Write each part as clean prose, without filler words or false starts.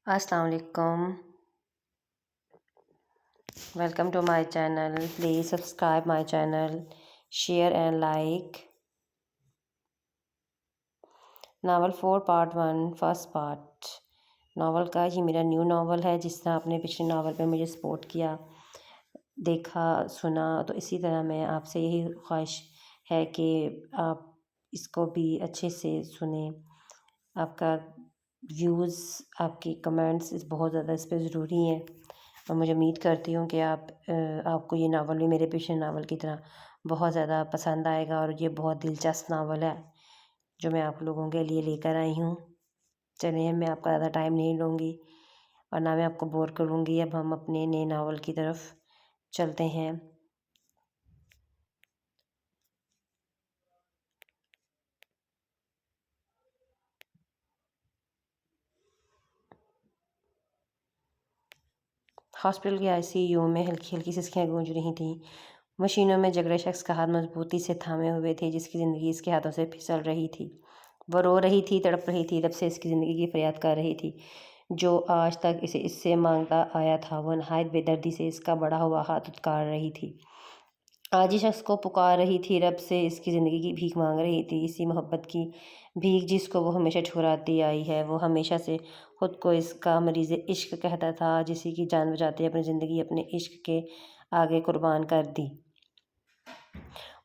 السلام علیکم، welcome to my channel. Please subscribe my channel, share and like. Novel 4 part 1 first part. Novel کا یہ میرا new novel ہے. جس طرح آپ نے پچھلے ناول پہ مجھے سپورٹ کیا، دیکھا، سنا، تو اسی طرح میں آپ سے یہی خواہش ہے کہ آپ اس کو بھی اچھے سے سنیں. آپ کا ویوز، آپ کی کمنٹس بہت زیادہ اس پہ ضروری ہیں، اور مجھے امید کرتی ہوں کہ آپ کو یہ ناول بھی میرے پچھلے ناول کی طرح بہت زیادہ پسند آئے گا. اور یہ بہت دلچسپ ناول ہے جو میں آپ لوگوں کے لیے لے کر آئی ہوں. چلیے، میں آپ کا زیادہ ٹائم نہیں لوں گی اور نہ میں آپ کو بور کروں گی. اب ہم اپنے نئے ناول کی طرف چلتے ہیں. ہاسپٹل کے ICU میں ہلکی ہلکی سسکیاں گونج رہی تھیں. مشینوں میں جگڑے شخص کا ہاتھ مضبوطی سے تھامے ہوئے تھے، جس کی زندگی اس کے ہاتھوں سے پھسل رہی تھی. وہ رو رہی تھی، تڑپ رہی تھی، رب سے اس کی زندگی کی فریاد کر رہی تھی جو آج تک اسے اس سے مانگتا آیا تھا. وہ نہایت بے دردی سے اس کا بڑھا ہوا ہاتھ اتکار رہی تھی. آج ہی شخص کو پکار رہی تھی، رب سے اس کی زندگی کی بھیک مانگ رہی تھی. اسی محبت کی بھیک جس کو وہ ہمیشہ ٹھکراتی آئی ہے. وہ ہمیشہ سے خود کو اس کا مریض عشق کہتا تھا، جسی کی جان بچاتے اپنی زندگی اپنے عشق کے آگے قربان کر دی.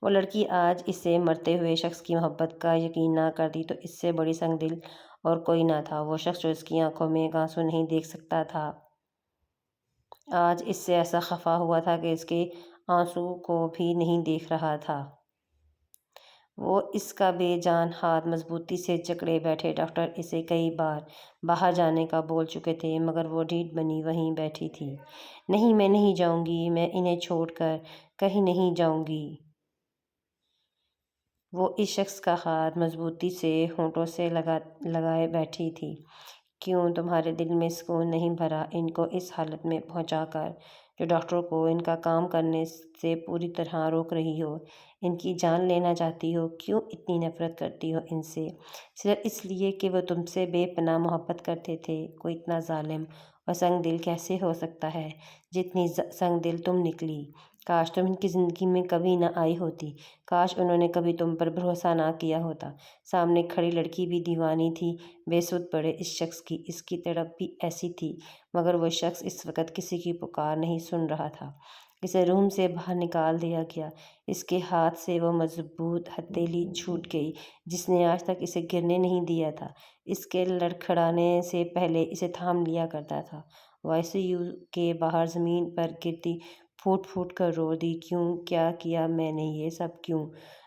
وہ لڑکی آج اسے مرتے ہوئے شخص کی محبت کا یقین نہ کرتی تو اس سے بڑی سنگ دل اور کوئی نہ تھا. وہ شخص جو اس کی آنکھوں میں ایک آنسو نہیں دیکھ سکتا تھا، آج اس سے ایسا خفا ہوا تھا کہ اس کے آنسو کو بھی نہیں دیکھ رہا تھا. وہ اس کا بے جان ہاتھ مضبوطی سے جکڑے بیٹھے. ڈاکٹر اسے کئی بار باہر جانے کا بول چکے تھے، مگر وہ ڈھیٹ بنی وہیں بیٹھی تھی. نہیں، میں نہیں جاؤں گی، میں انہیں چھوڑ کر کہیں نہیں جاؤں گی. وہ اس شخص کا ہاتھ مضبوطی سے ہونٹوں سے لگائے بیٹھی تھی. کیوں تمہارے دل میں سکون نہیں بھرا ان کو اس حالت میں پہنچا کر، جو ڈاکٹروں کو ان کا کام کرنے سے پوری طرح روک رہی ہو؟ ان کی جان لینا چاہتی ہو؟ کیوں اتنی نفرت کرتی ہو ان سے؟ صرف اس لیے کہ وہ تم سے بے پناہ محبت کرتے تھے. کوئی اتنا ظالم اور سنگ دل کیسے ہو سکتا ہے؟ جتنی سنگ دل تم نکلی، کاش تم ان کی زندگی میں کبھی نہ آئی ہوتی. کاش انہوں نے کبھی تم پر بھروسہ نہ کیا ہوتا. سامنے کھڑی لڑکی بھی دیوانی تھی بے سود پڑے اس شخص کی. اس کی تڑپ بھی ایسی تھی، مگر وہ شخص اس وقت کسی کی پکار نہیں سن رہا تھا. اسے روم سے باہر نکال دیا گیا. اس کے ہاتھ سے وہ مضبوط ہتھیلی چھوٹ گئی جس نے آج تک اسے گرنے نہیں دیا تھا. اس کے لڑکھڑانے سے پہلے اسے تھام لیا کرتا تھا. وہ ICU کے باہر زمین پر گرتی پھوٹ پھوٹ کر رو دی. کیوں؟ کیا کیا میں نے؟ یہ سب کیوں؟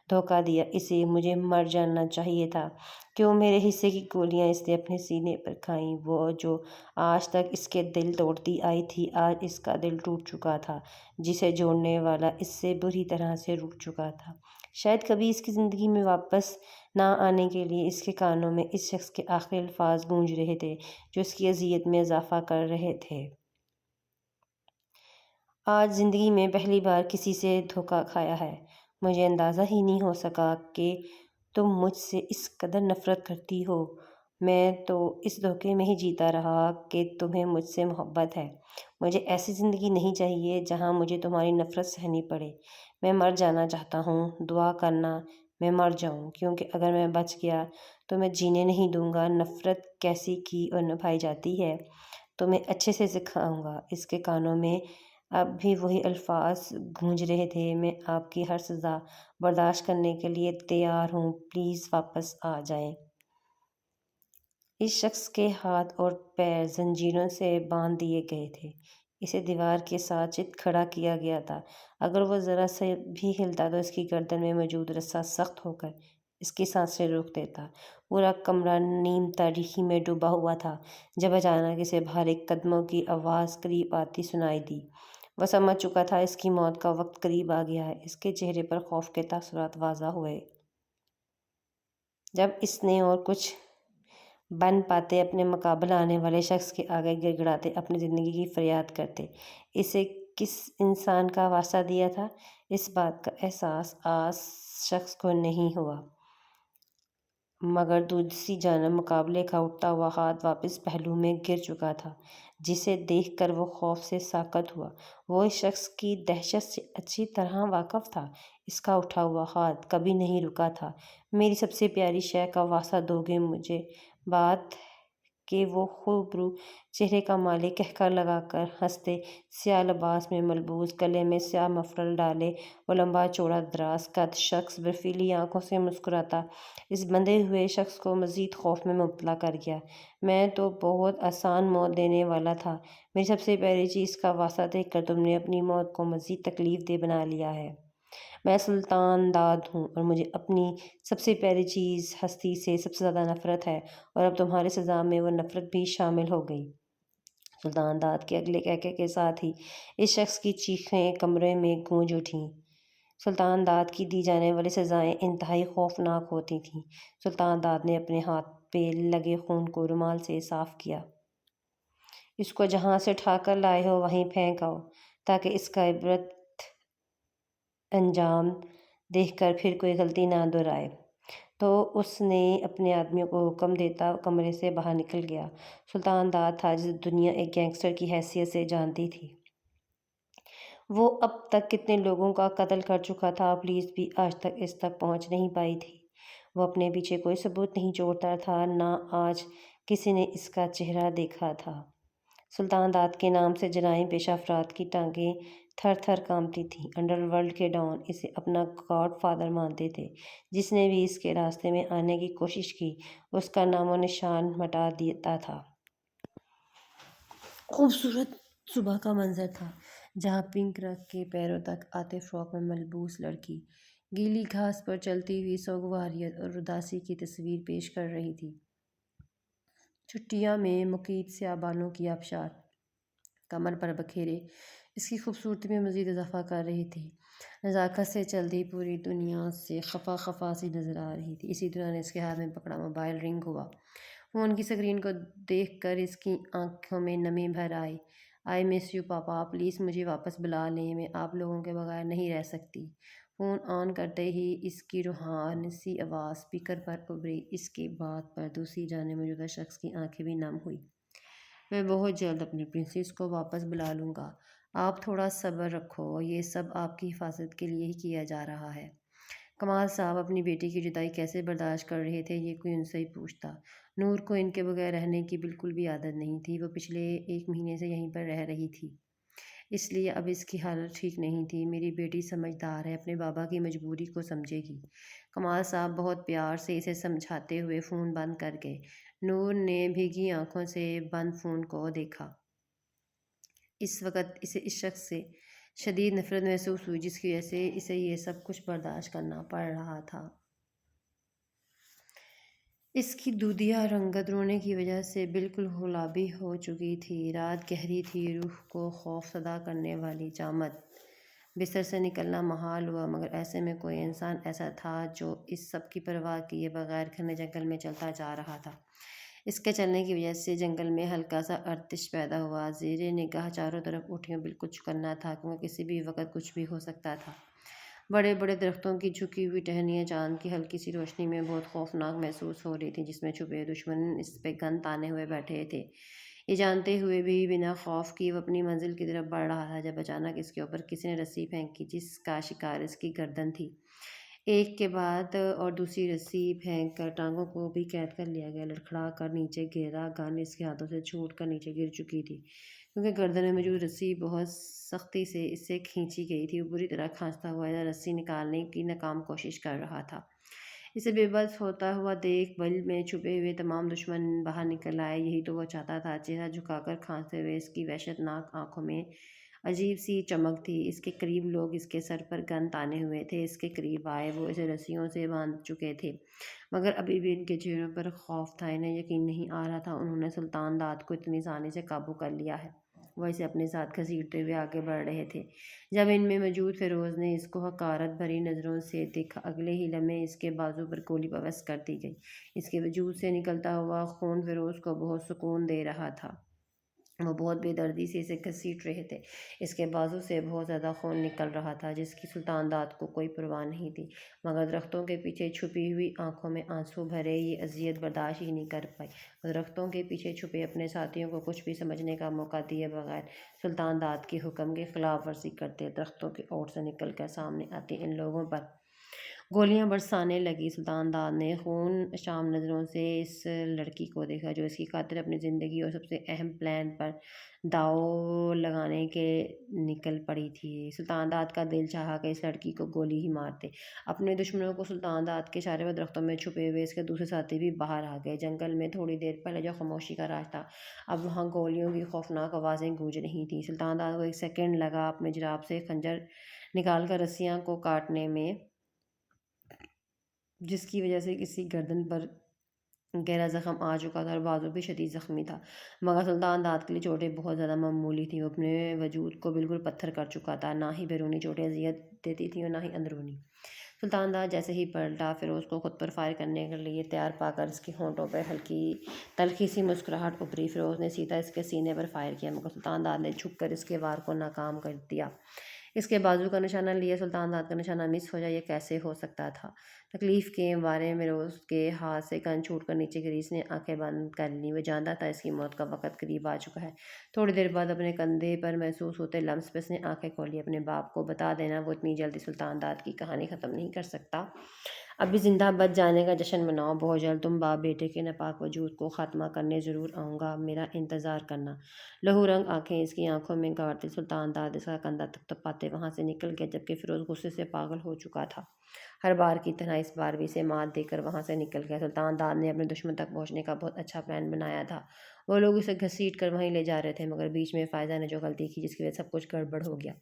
دھوکہ دیا اسے، مجھے مر جانا چاہیے تھا. کیوں میرے حصے کی گولیاں اس نے اپنے سینے پر کھائیں؟ وہ جو آج تک اس کے دل توڑتی آئی تھی، آج اس کا دل ٹوٹ چکا تھا. جسے جوڑنے والا اس سے بری طرح سے روٹ چکا تھا. شاید کبھی اس کی زندگی میں واپس نہ آنے کے لیے. اس کے کانوں میں اس شخص کے آخری الفاظ گونج رہے تھے جو اس کی اذیت میں اضافہ کر رہے تھے. آج زندگی میں پہلی بار کسی سے دھوکہ کھایا ہے. مجھے اندازہ ہی نہیں ہو سکا کہ تم مجھ سے اس قدر نفرت کرتی ہو. میں تو اس دھوکے میں ہی جیتا رہا کہ تمہیں مجھ سے محبت ہے. مجھے ایسی زندگی نہیں چاہیے جہاں مجھے تمہاری نفرت سہنی پڑے. میں مر جانا چاہتا ہوں. دعا کرنا میں مر جاؤں، کیونکہ اگر میں بچ گیا تو میں جینے نہیں دوں گا. نفرت کیسی کی اور نبھائی جاتی ہے، تمہیں اچھے سے سکھاؤں گا. اس کے کانوں میں اب بھی وہی الفاظ گونج رہے تھے، میں آپ کی ہر سزا برداشت کرنے کے لیے تیار ہوں. پلیز واپس آ جائیں. اس شخص کے ہاتھ اور پیر زنجیروں سے باندھ دیے گئے تھے. اسے دیوار کے ساتھ چت کھڑا کیا گیا تھا. اگر وہ ذرا سا بھی ہلتا تو اس کی گردن میں موجود رسا سخت ہو کر اس کی سانسیں روک دیتا. پورا کمرہ نیم تاریکی میں ڈوبا ہوا تھا جب اچانک اسے بھاری قدموں کی آواز قریب آتی سنائی دی. وہ سمجھ چکا تھا اس کی موت کا وقت قریب آ گیا ہے. اس کے چہرے پر خوف کے تاثرات واضح ہوئے. جب اس نے اور کچھ بن پاتے اپنے مقابل آنے والے شخص کے آگے گڑ گڑاتے اپنی زندگی کی فریاد کرتے. اسے کس انسان کا واسطہ دیا تھا؟ اس بات کا احساس آج شخص کو نہیں ہوا. مگر دوسری جانب مقابلے کا اٹھتا ہوا ہاتھ واپس پہلو میں گر چکا تھا، جسے دیکھ کر وہ خوف سے ساکت ہوا۔ وہ اس شخص کی دہشت سے اچھی طرح واقف تھا۔ اس کا اٹھا ہوا ہاتھ کبھی نہیں رکا تھا۔ میری سب سے پیاری شے کا واسطہ دو گے مجھے؟ بات کہ وہ خوبرو چہرے کا مالک کہکہ لگا کر ہنستے، سیاہ لباس میں ملبوس، گلے میں سیاہ مفرل ڈالے وہ لمبا چوڑا دراز قد شخص برفیلی آنکھوں سے مسکراتا اس بندھے ہوئے شخص کو مزید خوف میں مبتلا کر گیا۔ میں تو بہت آسان موت دینے والا تھا۔ میری سب سے پیاری چیز کا واسطہ دیکھ کر تم نے اپنی موت کو مزید تکلیف دہ بنا لیا ہے۔ میں سلطان داد ہوں اور مجھے اپنی سب سے پیاری چیز ہستی سے سب سے زیادہ نفرت ہے، اور اب تمہاری سزا میں وہ نفرت بھی شامل ہو گئی۔ سلطان داد کے اگلے کہکے کے ساتھ ہی اس شخص کی چیخیں کمرے میں گونج اٹھیں۔ سلطان داد کی دی جانے والی سزائیں انتہائی خوفناک ہوتی تھیں۔ سلطان داد نے اپنے ہاتھ پہ لگے خون کو رومال سے صاف کیا۔ اس کو جہاں سے اٹھا کر لائے ہو وہیں پھینک آؤ، تاکہ اس کا عبرت انجام دیکھ کر پھر کوئی غلطی نہ دہرائے۔ تو اس نے اپنے آدمیوں کو حکم دیتا کمرے سے باہر نکل گیا۔ سلطان داد تھا جسے دنیا ایک گینگسٹر کی حیثیت سے جانتی تھی۔ وہ اب تک کتنے لوگوں کا قتل کر چکا تھا، پولیس بھی آج تک اس تک پہنچ نہیں پائی تھی۔ وہ اپنے پیچھے کوئی ثبوت نہیں چھوڑتا تھا، نہ آج کسی نے اس کا چہرہ دیکھا تھا۔ سلطان داد کے نام سے جرائم پیشہ افراد کی ٹانگیں تھر تھر کانپتی تھیں۔ انڈر ورلڈ کے ڈان اسے اپنا گاڈ فادر مانتے تھے۔ جس نے بھی اس کے راستے میں آنے کی کوشش کی، اس کا نام و نشان مٹا دیتا تھا۔ خوبصورت صبح کا منظر تھا، جہاں پنک رنگ کے پیروں تک آتے فراک میں ملبوس لڑکی گیلی گھاس پر چلتی ہوئی سوگواریت اور اداسی کی تصویر پیش کر رہی تھی۔ چھٹیاں میں مقید سیاہ بالوں کی آبشار کمر پر بکھیرے اس کی خوبصورتی میں مزید اضافہ کر رہی تھی۔ نزاکت سے چلتی پوری دنیا سے خفا خفا سی نظر آ رہی تھی۔ اسی دوران اس کے ہاتھ میں پکڑا موبائل رنگ ہوا۔ فون کی اسکرین کو دیکھ کر اس کی آنکھوں میں نمی بھر آئی۔ آئی مس یو پاپا، پلیز مجھے واپس بلا لیں، میں آپ لوگوں کے بغیر نہیں رہ سکتی۔ فون آن کرتے ہی اس کی روحانی سی آواز اسپیکر پر ابھری۔ اس کے بات پر دوسری جانب موجودہ شخص کی آنکھیں بھی نم ہوئیں۔ میں بہت جلد اپنی پرنسس کو واپس بلا لوں گا، آپ تھوڑا صبر رکھو، یہ سب آپ کی حفاظت کے لیے ہی کیا جا رہا ہے۔ کمال صاحب اپنی بیٹی کی جدائی کیسے برداشت کر رہے تھے، یہ کوئی ان سے ہی پوچھتا۔ نور کو ان کے بغیر رہنے کی بالکل بھی عادت نہیں تھی۔ وہ پچھلے 1 مہینے سے یہیں پر رہ رہی تھی، اس لیے اب اس کی حالت ٹھیک نہیں تھی۔ میری بیٹی سمجھدار ہے، اپنے بابا کی مجبوری کو سمجھے گی۔ کمال صاحب بہت پیار سے اسے سمجھاتے ہوئے فون بند کر گئے۔ نور نے بھیگی آنکھوں سے بند فون کو دیکھا۔ اس وقت اسے اس شخص سے شدید نفرت محسوس ہوئی، جس کی وجہ سے اسے یہ سب کچھ برداشت کرنا پڑ رہا تھا۔ اس کی دودھیا رنگت رونے کی وجہ سے بالکل گلابی ہو چکی تھی۔ رات گہری تھی، روح کو خوف زدہ کرنے والی جامد بستر سے نکلنا محال ہوا، مگر ایسے میں کوئی انسان ایسا تھا جو اس سب کی پرواہ کیے بغیر گھنے جنگل میں چلتا جا رہا تھا۔ اس کے چلنے کی وجہ سے جنگل میں ہلکا سا ارتش پیدا ہوا۔ زیر نگاہ چاروں طرف اٹھیوں بالکل چوکنا تھا، کیونکہ کسی بھی وقت کچھ بھی ہو سکتا تھا۔ بڑے بڑے درختوں کی جھکی ہوئی ٹہنیاں چاند کی ہلکی سی روشنی میں بہت خوفناک محسوس ہو رہی تھیں، جس میں چھپے دشمن اس پہ گن تانے ہوئے بیٹھے تھے۔ یہ جانتے ہوئے بھی بنا خوف کی وہ اپنی منزل کی طرف بڑھ رہا تھا، جب اچانک اس کے اوپر کسی نے رسی پھینکی، جس کا شکار اس کی گردن تھی۔ ایک کے بعد اور دوسری رسی پھینک کر ٹانگوں کو بھی قید کر لیا گیا۔ لڑکھڑا کر نیچے گرا، گن اس کے ہاتھوں سے چھوٹ کر نیچے گر چکی تھی، کیونکہ گردن میں موجود رسی بہت سختی سے اس سے کھینچی گئی تھی۔ وہ بری طرح کھانستا ہوا رسی نکالنے کی ناکام کوشش کر رہا تھا۔ اسے بے بس ہوتا ہوا دیکھ بل میں چھپے ہوئے تمام دشمن باہر نکل آئے۔ یہی تو وہ چاہتا تھا۔ چہرہ جھکا کر کھانستے ہوئے اس کی وحشت ناک آنکھوں میں عجیب سی چمک تھی۔ اس کے قریب لوگ اس کے سر پر گن تانے ہوئے تھے، اس کے قریب آئے، وہ اسے رسیوں سے باندھ چکے تھے، مگر ابھی بھی ان کے چہروں پر خوف تھا۔ انہیں یقین نہیں آ رہا تھا انہوں نے سلطان داد کو اتنی آسانی سے قابو کر لیا ہے۔ وہ اسے اپنے ساتھ گھسیٹتے ہوئے آگے بڑھ رہے تھے، جب ان میں موجود فیروز نے اس کو حقارت بھری نظروں سے دیکھا۔ اگلے ہی لمحے اس کے بازو پر گولی پیوست کر دی گئی۔ اس کے وجود سے نکلتا ہوا خون فیروز کو بہت سکون دے رہا تھا۔ وہ بہت بے دردی سے اسے گھسیٹ رہے تھے۔ اس کے بازو سے بہت زیادہ خون نکل رہا تھا جس کی سلطان داد کو کوئی پرواہ نہیں تھی، مگر درختوں کے پیچھے چھپی ہوئی آنکھوں میں آنسو بھرے یہ اذیت برداشت ہی نہیں کر پائی۔ وہ درختوں کے پیچھے چھپے اپنے ساتھیوں کو کچھ بھی سمجھنے کا موقع دیے بغیر سلطان داد کے حکم کی خلاف ورزی کرتے، درختوں کے اوٹ سے نکل کر سامنے آتے ان لوگوں پر گولیاں برسانے لگی۔ سلطان داد نے خون شام نظروں سے اس لڑکی کو دیکھا جو اس کی خاطر اپنی زندگی اور سب سے اہم پلان پر داؤ لگانے کے نکل پڑی تھی۔ سلطان داد کا دل چاہا کہ اس لڑکی کو گولی ہی مارتے۔ اپنے دشمنوں کو سلطان داد کے اشارے پر درختوں میں چھپے ہوئے اس کے دوسرے ساتھی بھی باہر آ گئے۔ جنگل میں تھوڑی دیر پہلے جو خاموشی کا راج تھا، اب وہاں گولیوں کی خوفناک آوازیں گونج رہی تھیں۔ سلطان داد کو ایک سیکنڈ لگا اپنے جراب سے خنجر نکال کر رسیاں کو کاٹنے میں، جس کی وجہ سے کسی گردن پر گہرا زخم آ چکا تھا اور بازو بھی شدید زخمی تھا، مگر سلطان داد کے لیے چوٹیں بہت زیادہ معمولی تھیں۔ وہ اپنے وجود کو بالکل پتھر کر چکا تھا، نہ ہی بیرونی چوٹیں اذیت دیتی تھیں اور نہ ہی اندرونی۔ سلطان داد جیسے ہی پلٹا، فیروز کو خود پر فائر کرنے کے لیے تیار پا کر اس کے ہونٹوں پر ہلکی تلخی سی مسکراہٹ ابھری۔ فیروز نے سیدھا اس کے سینے پر فائر کیا، مگر سلطان داد نے جھک کر اس کے وار کو ناکام کر دیا۔ اس کے بازو کا نشانہ لیا، سلطان داد کا نشانہ مس ہو جائے، یہ کیسے ہو سکتا تھا؟ تکلیف کے مارے فیروز کے ہاتھ سے گن چھوٹ کر نیچے گری۔ اس نے آنکھیں بند کر لیں، وہ جانتا تھا اس کی موت کا وقت قریب آ چکا ہے۔ تھوڑی دیر بعد اپنے کندھے پر محسوس ہوتے لمس پہ اس نے آنکھیں کھولی۔ اپنے باپ کو بتا دینا وہ اتنی جلدی سلطان داد کی کہانی ختم نہیں کر سکتا۔ ابھی زندہ بچ جانے کا جشن مناؤ، بہت جلد تم باپ بیٹے کے ناپاک وجود کو خاتمہ کرنے ضرور آؤں گا، میرا انتظار کرنا۔ لہو رنگ آنکھیں اس کی آنکھوں میں گاڑتے سلطان داد اس کا کندھا تھپتھپاتے وہاں سے نکل گیا، جبکہ فیروز غصے سے پاگل ہو چکا تھا۔ ہر بار کی طرح اس بار بھی اسے مات دے کر وہاں سے نکل گیا۔ سلطان داد نے اپنے دشمن تک پہنچنے کا بہت اچھا پلان بنایا تھا۔ وہ لوگ اسے گھسیٹ کر وہیں لے جا رہے تھے، مگر بیچ میں فائزہ نے جو غلطی کی جس کی وجہ سے سب کچھ گڑبڑ ہو گیا۔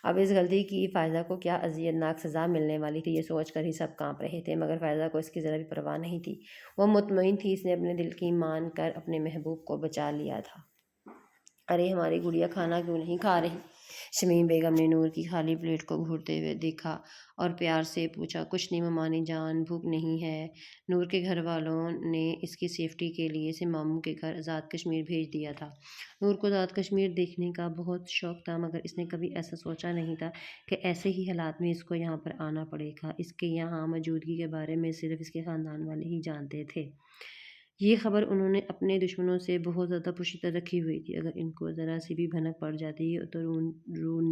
اب اس غلطی کی فائزہ کو کیا اذیت ناک سزا ملنے والی تھی، یہ سوچ کر ہی سب کانپ رہے تھے، مگر فائزہ کو اس کی ذرا بھی پرواہ نہیں تھی۔ وہ مطمئن تھی اس نے اپنے دل کی مان کر اپنے محبوب کو بچا لیا تھا۔ ارے ہماری گڑیا کھانا کیوں نہیں کھا رہی؟ شمیم بیگم نے نور کی خالی پلیٹ کو گھورتے ہوئے دیکھا اور پیار سے پوچھا۔ کچھ نہیں ممانی جان، بھوک نہیں ہے۔ نور کے گھر والوں نے اس کی سیفٹی کے لیے اسے ماموں کے گھر آزاد کشمیر بھیج دیا تھا۔ نور کو آزاد کشمیر دیکھنے کا بہت شوق تھا، مگر اس نے کبھی ایسا سوچا نہیں تھا کہ ایسے ہی حالات میں اس کو یہاں پر آنا پڑے گا۔ اس کے یہاں موجودگی کے بارے میں صرف اس کے خاندان والے ہی جانتے تھے۔ یہ خبر انہوں نے اپنے دشمنوں سے بہت زیادہ پوشیدہ رکھی ہوئی تھی۔ اگر ان کو ذرا سی بھی بھنک پڑ جاتی تو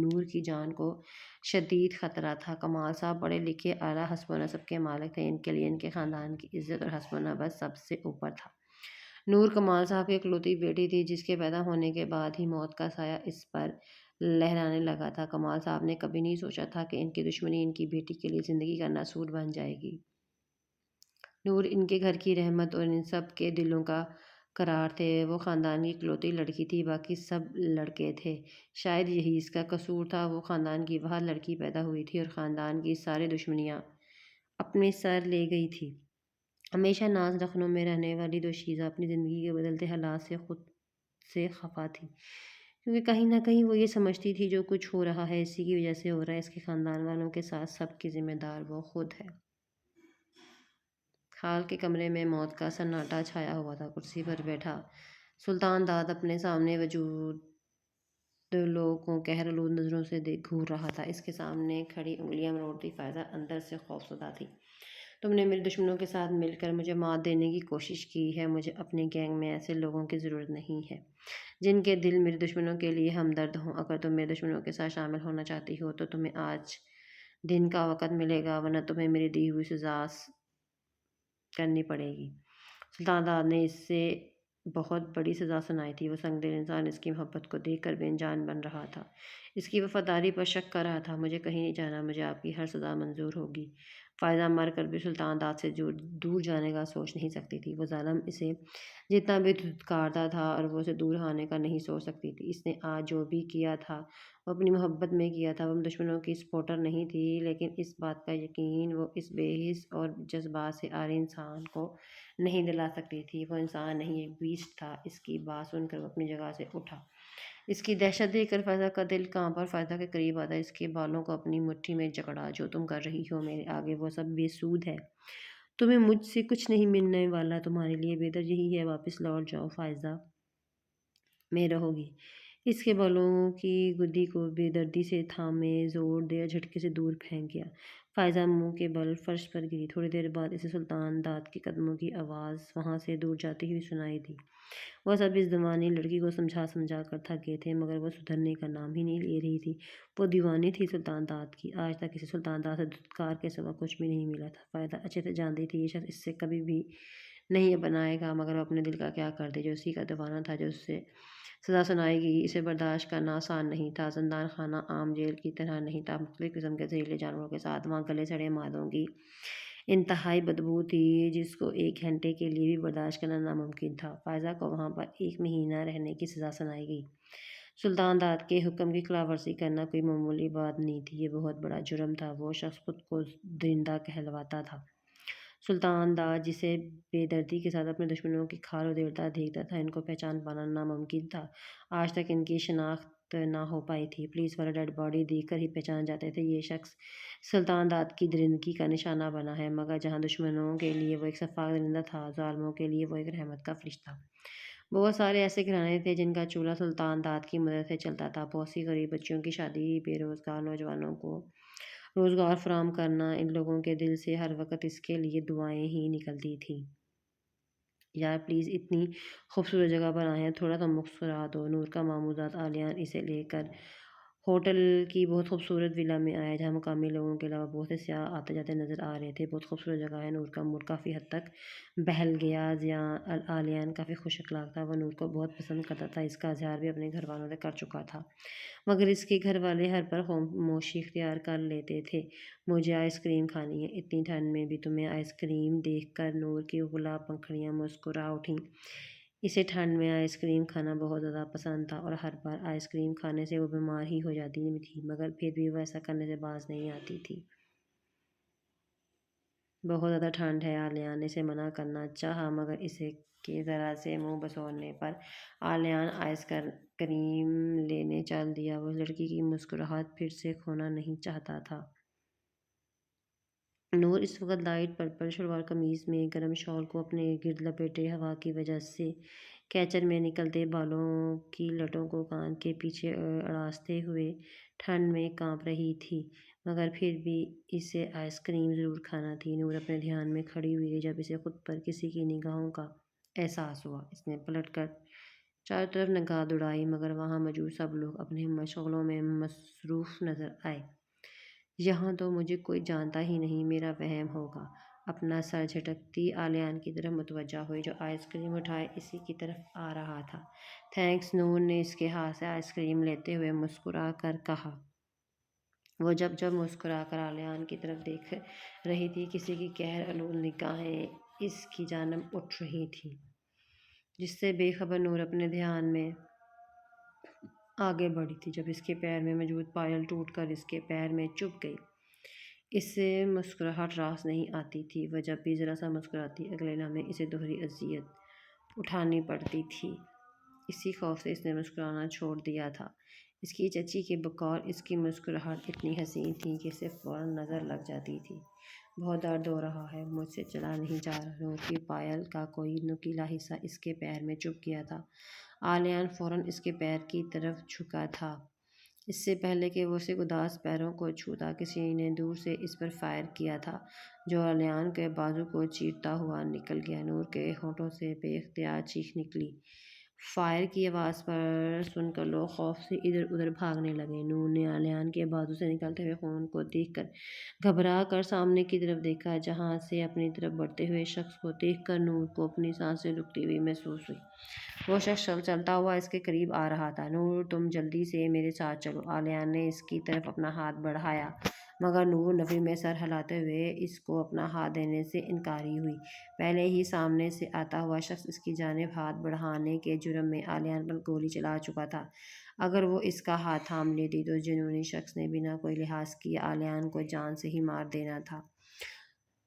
نور کی جان کو شدید خطرہ تھا۔ کمال صاحب پڑھے لکھے اعلیٰ حسب و نسب کے مالک تھے، ان کے لیے ان کے خاندان کی عزت اور حسب و نسب سب سے اوپر تھا۔ نور کمال صاحب کی اکلوتی بیٹی تھی جس کے پیدا ہونے کے بعد ہی موت کا سایہ اس پر لہرانے لگا تھا۔ کمال صاحب نے کبھی نہیں سوچا تھا کہ ان کی دشمنی ان کی بیٹی کے لیے زندگی کا ناسور بن جائے گی۔ نور ان کے گھر کی رحمت اور ان سب کے دلوں کا قرار تھے۔ وہ خاندان کی اکلوتی لڑکی تھی، باقی سب لڑکے تھے۔ شاید یہی اس کا قصور تھا، وہ خاندان کی واحد لڑکی پیدا ہوئی تھی اور خاندان کی ساری دشمنیاں اپنے سر لے گئی تھی۔ ہمیشہ ناز رکھنوں میں رہنے والی دوشیزہ اپنی زندگی کے بدلتے حالات سے خود سے خفا تھی، کیونکہ کہیں نہ کہیں وہ یہ سمجھتی تھی جو کچھ ہو رہا ہے اسی کی وجہ سے ہو رہا ہے، اس کے خاندان والوں کے ساتھ سب کی ذمہ دار وہ خود ہے۔ ہال کے کمرے میں موت کا سناٹا چھایا ہوا تھا۔ کرسی پر بیٹھا سلطان داد اپنے سامنے موجود لوگوں کو قہر آلود نظروں سے گھور رہا تھا۔ اس کے سامنے کھڑی انگلیاں مروڑتی فائزہ اندر سے خوفزدہ تھی۔ تم نے میرے دشمنوں کے ساتھ مل کر مجھے مات دینے کی کوشش کی ہے، مجھے اپنے گینگ میں ایسے لوگوں کی ضرورت نہیں ہے جن کے دل میرے دشمنوں کے لیے ہمدرد ہوں۔ اگر تم میرے دشمنوں کے ساتھ شامل ہونا چاہتی ہو تو تمہیں آج دن کا وقت ملے گا، ورنہ تمہیں میری دی ہوئی سزا کرنی پڑے گی۔ سلطان داد نے اس سے بہت بڑی سزا سنائی تھی۔ وہ سنگ دل انسان اس کی محبت کو دیکھ کر بے جان بن رہا تھا، اس کی وفاداری پر شک کر رہا تھا۔ مجھے کہیں نہیں جانا، مجھے آپ کی ہر سزا منظور ہوگی۔ فائزہ مر کر بھی سلطان داد سے دور جانے کا سوچ نہیں سکتی تھی۔ وہ ظالم اسے جتنا بھی دھتکارتا تھا اور وہ اسے دور ہونے کا نہیں سوچ سکتی تھی۔ اس نے آج جو بھی کیا تھا وہ اپنی محبت میں کیا تھا۔ وہ دشمنوں کی سپورٹر نہیں تھی، لیکن اس بات کا یقین وہ اس بے حس اور جذبات سے عاری انسان کو نہیں دلا سکتی تھی۔ وہ انسان نہیں، ایک بیسٹ تھا۔ اس کی بات سن کر وہ اپنی جگہ سے اٹھا۔ اس کی دہشت دیکھ کر فائزہ کا دل کانپا اور فائزہ کے قریب آتا اس کے بالوں کو اپنی مٹھی میں جکڑا۔ جو تم کر رہی ہو میرے آگے وہ سب بے سود ہے، تمہیں مجھ سے کچھ نہیں ملنے والا، تمہارے لیے بہتر یہی ہے واپس لوٹ جاؤ فائزہ۔ میں رہو گی۔ اس کے بالوں کی گدی کو بے دردی سے تھامے زور دیا، جھٹکے سے دور پھینک گیا۔ فائزہ منہ کے بل فرش پر گری۔ تھوڑی دیر بعد اسے سلطان داد کے قدموں کی آواز وہاں سے دور جاتی ہوئی سنائی دی۔ وہ سب اس دیوانی لڑکی کو سمجھا سمجھا کر تھک گئے تھے، مگر وہ سدھرنے کا نام ہی نہیں لے رہی تھی۔ وہ دیوانی تھی سلطان داد کی۔ آج تک اسے سلطان داد سے دھتکار کے سوا کچھ بھی نہیں ملا تھا۔ فائدہ اچھے سے جانتی تھی یہ شخص اس سے کبھی بھی نہیں اپنائے گا، مگر وہ اپنے دل کا کیا کرتے جو اسی کا دیوانہ تھا، جو اس سے سزا سنائی گئی۔ اسے برداشت کرنا آسان نہیں تھا۔ زندان خانہ عام جیل کی طرح نہیں تھا۔ مختلف قسم کے زہریلے جانوروں کے ساتھ وہاں گلے سڑے مادوں کی انتہائی بدبو تھی، جس کو ایک گھنٹے کے لیے بھی برداشت کرنا ناممکن تھا۔ فائزہ کو وہاں پر 1 مہینہ رہنے کی سزا سنائی گئی۔ سلطان داد کے حکم کی خلاف ورزی کرنا کوئی معمولی بات نہیں تھی، یہ بہت بڑا جرم تھا۔ وہ شخص خود کو درندہ کہلواتا تھا۔ سلطان داد جسے بے دردی کے ساتھ اپنے دشمنوں کی کھال ادھیڑتا دیکھتا تھا، ان کو پہچان پانا ناممکن تھا۔ آج تک ان کی شناخت نہ ہو پائی تھی۔ پولیس والے ڈیڈ باڈی دیکھ کر ہی پہچان جاتے تھے یہ شخص سلطان داد کی درندگی کا نشانہ بنا ہے، مگر جہاں دشمنوں کے لیے وہ ایک شفاق درندہ تھا، ظالموں کے لیے وہ ایک رحمت کا فرشتہ۔ بہت سارے ایسے گھرانے تھے جن کا چولہا سلطان داد کی مدد سے چلتا تھا۔ بہت سی غریب بچیوں کی شادی، بے روزگار نوجوانوں کو روزگار فراہم کرنا، ان لوگوں کے دل سے ہر وقت اس کے لیے دعائیں ہی نکلتی تھیں۔ یار پلیز اتنی خوبصورت جگہ پر آئے ہیں، تھوڑا تو مسکرا دو۔ نور کا ماموزاد آلیان اسے لے کر ہوٹل کی بہت خوبصورت ولا میں آیا، جہاں مقامی لوگوں کے علاوہ بہت سے سیاح آتے جاتے نظر آ رہے تھے۔ بہت خوبصورت جگہ ہے۔ نور کا موڈ کافی حد تک بہل گیا۔ آلیان کافی خوش اخلاق تھا، وہ نور کو بہت پسند کرتا تھا۔ اس کا اظہار بھی اپنے گھر والوں سے کر چکا تھا، مگر اس کے گھر والے ہر پر خاموشی اختیار کر لیتے تھے۔ مجھے آئس کریم کھانی ہے۔ اتنی ٹھنڈ میں بھی تمہیں آئس کریم دیکھ کر نور کی گلاب پنکھڑیاں مسکرا اٹھیں۔ اسے ٹھنڈ میں آئس کریم کھانا بہت زیادہ پسند تھا، اور ہر بار آئس کریم کھانے سے وہ بیمار ہی ہو جاتی تھی، مگر پھر بھی وہ ایسا کرنے سے باز نہیں آتی تھی۔ بہت زیادہ ٹھنڈ ہے۔ آلیان نے اسے منع کرنا چاہا، مگر اسے کے ذرا سے منہ بسورنے پر آلیان آئس کریم لینے چل دیا۔ وہ اس لڑکی کی مسکراہٹ پھر سے کھونا نہیں چاہتا تھا۔ نور اس وقت لائٹ پرپل شلوار قمیض میں گرم شال کو اپنے گرد لپیٹے ہوا کی وجہ سے کیچر میں نکلتے بالوں کی لٹوں کو کان کے پیچھے اڑاستے ہوئے ٹھنڈ میں کانپ رہی تھی، مگر پھر بھی اسے آئس کریم ضرور کھانا تھی۔ نور اپنے دھیان میں کھڑی ہوئی رہی، جب اسے خود پر کسی کی نگاہوں کا احساس ہوا۔ اس نے پلٹ کر چاروں طرف نگاہ دوڑائی، مگر وہاں موجود سب لوگ اپنے مشغلوں میں مصروف نظر آئے۔ یہاں تو مجھے کوئی جانتا ہی نہیں، میرا وہم ہوگا۔ اپنا سر جھٹکتی آلیان کی طرف متوجہ ہوئی، جو آئس کریم اٹھائے اسی کی طرف آ رہا تھا۔ تھینکس، نور نے اس کے ہاتھ سے آئس کریم لیتے ہوئے مسکرا کر کہا۔ وہ جب مسکرا کر آلیان کی طرف دیکھ رہی تھی، کسی کی قہر آلود نگاہیں اس کی جانب اٹھ رہی تھیں، جس سے بے خبر نور اپنے دھیان میں آگے بڑھی تھی، جب اس کے پیر میں موجود پائل ٹوٹ کر اس کے پیر میں چبھ گئی۔ اس سے مسکراہٹ راس نہیں آتی تھی۔ وہ جب بھی ذرا سا مسکراتی، اگلے لمحے اسے دوہری اذیت اٹھانی پڑتی تھی۔ اسی خوف سے اس نے مسکرانا چھوڑ دیا تھا۔ اس کی چچی کے بقول اس کی مسکراہٹ اتنی حسین تھی کہ اسے فوراً نظر لگ جاتی تھی۔ بہت درد ہو رہا ہے، مجھ سے چلا نہیں جا رہا۔ نور کی پائل کا کوئی نوکیلا حصہ اس کے پیر میں چبھ گیا تھا۔ آلیان فوراً اس کے پیر کی طرف جھکا تھا۔ اس سے پہلے کہ وہ اسے اداس پیروں کو چھوتا، کسی نے دور سے اس پر فائر کیا تھا، جو آلیان کے بازو کو چیرتا ہوا نکل گیا۔ نور کے ہونٹوں سے بے اختیار چیخ نکلی۔ فائر کی آواز پر سن کر لوگ خوف سے ادھر ادھر بھاگنے لگے۔ نور نے آلیان کے بازو سے نکلتے ہوئے خون کو دیکھ کر گھبرا کر سامنے کی طرف دیکھا، جہاں سے اپنی طرف بڑھتے ہوئے شخص کو دیکھ کر نور کو اپنی سانسیں رکتی ہوئی محسوس ہوئی۔ وہ شخص چلتا ہوا اس کے قریب آ رہا تھا۔ نور، تم جلدی سے میرے ساتھ چلو۔ آلیان نے اس کی طرف اپنا ہاتھ بڑھایا، مگر نور نفی میں سر ہلاتے ہوئے اس کو اپنا ہاتھ دینے سے انکاری ہوئی۔ پہلے ہی سامنے سے آتا ہوا شخص اس کی جانب ہاتھ بڑھانے کے جرم میں آلیان پر گولی چلا چکا تھا۔ اگر وہ اس کا ہاتھ تھام لیتی تو اس جنونی شخص نے بنا کوئی لحاظ کیے آلیان کو جان سے ہی مار دینا تھا۔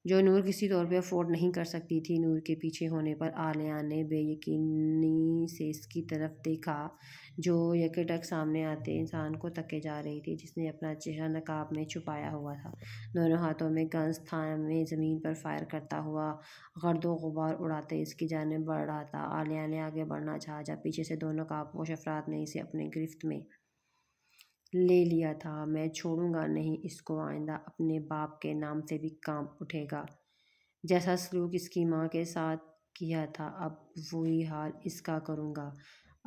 جو نور کسی طور پہ افورڈ نہیں کر سکتی تھی۔ نور کے پیچھے ہونے پر عالیہ نے بے یقینی سے اس کی طرف دیکھا جو یکیٹک سامنے آتے انسان کو تکے جا رہی تھی، جس نے اپنا چہرہ نقاب میں چھپایا ہوا تھا، دونوں ہاتھوں میں گنز تھامے زمین پر فائر کرتا ہوا گرد و غبار اڑاتے اس کی جانب بڑھ رہا تھا۔ عالیہ نے آگے بڑھنا چاہا جب پیچھے سے دونوں نقاب پوش افراد نے اسے اپنے گرفت میں لے لیا تھا۔ میں چھوڑوں گا نہیں اس کو، آئندہ اپنے باپ کے نام سے بھی کانپ اٹھے گا۔ جیسا سلوک اس کی ماں کے ساتھ کیا تھا اب وہی حال اس کا کروں گا۔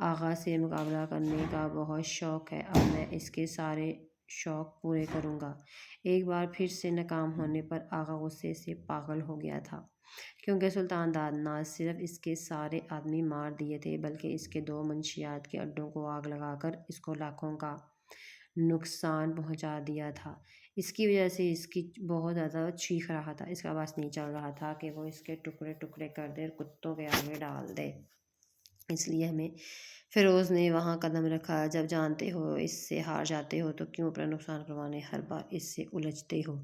آغا سے مقابلہ کرنے کا بہت شوق ہے، اب میں اس کے سارے شوق پورے کروں گا۔ ایک بار پھر سے ناکام ہونے پر آغا غصے سے پاگل ہو گیا تھا، کیونکہ سلطان داد نہ صرف اس کے سارے آدمی مار دیے تھے بلکہ اس کے 2 منشیات کے اڈوں کو آگ لگا کر اس کو لاکھوں کا نقصان پہنچا دیا تھا۔ اس کی وجہ سے اس کی بہت زیادہ چیخ رہا تھا، اس کا بس نہیں چل رہا تھا کہ وہ اس کے ٹکڑے ٹکڑے کر دے اور کتوں کے آگے ڈال دے۔ اس لیے ہمیں فیروز نے وہاں قدم رکھا۔ جب جانتے ہو اس سے ہار جاتے ہو تو کیوں اپنا نقصان کروانے ہر بار اس سے الجھتے ہو؟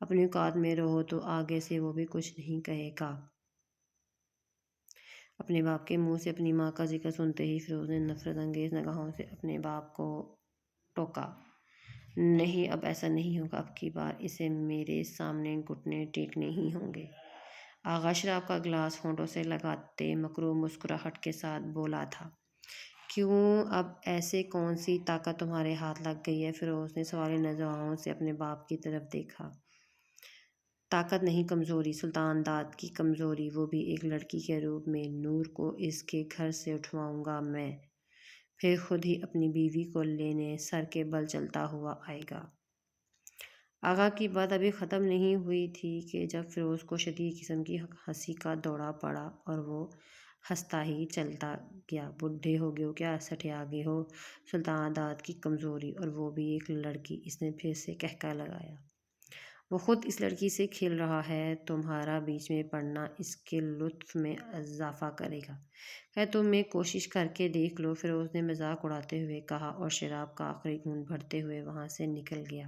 اپنی اوقات میں رہو تو آگے سے وہ بھی کچھ نہیں کہے گا۔ اپنے باپ کے منہ سے اپنی ماں کا ذکر سنتے ہی فیروز نے نفرت انگیز نگاہوں سے اپنے باپ کو ٹوکا۔ نہیں، اب ایسا نہیں ہوگا، اب کی بار اسے میرے سامنے گھٹنے ٹیکنے ہی ہوں گے۔ آغا شراب کا گلاس ہونٹوں سے لگاتے مکروہ مسکراہٹ کے ساتھ بولا تھا۔ کیوں، اب ایسے کون سی طاقت تمہارے ہاتھ لگ گئی ہے؟ فیروز نے سوالی نظروں سے اپنے باپ کی طرف دیکھا۔ طاقت نہیں، کمزوری، سلطان داد کی کمزوری، وہ بھی ایک لڑکی کے روپ میں۔ نور کو اس کے گھر سے اٹھواؤں گا میں، پھر خود ہی اپنی بیوی کو لینے سر کے بل چلتا ہوا آئے گا۔ آغا کی بات ابھی ختم نہیں ہوئی تھی کہ جب فیروز کو شدید قسم کی ہنسی کا دورہ پڑا اور وہ ہنستا ہی چلتا گیا۔ بوڑھے ہو گئے ہو کیا، سٹھیا گئے ہو؟ سلطان داد کی کمزوری، اور وہ بھی ایک لڑکی، اس نے پھر سے کہکہا لگایا۔ وہ خود اس لڑکی سے کھیل رہا ہے، تمہارا بیچ میں پڑنا اس کے لطف میں اضافہ کرے گا۔ خیر تم ایک کوشش کر کے دیکھ لو، فیروز نے مذاق اڑاتے ہوئے کہا اور شراب کا آخری گھونٹ بھرتے ہوئے وہاں سے نکل گیا۔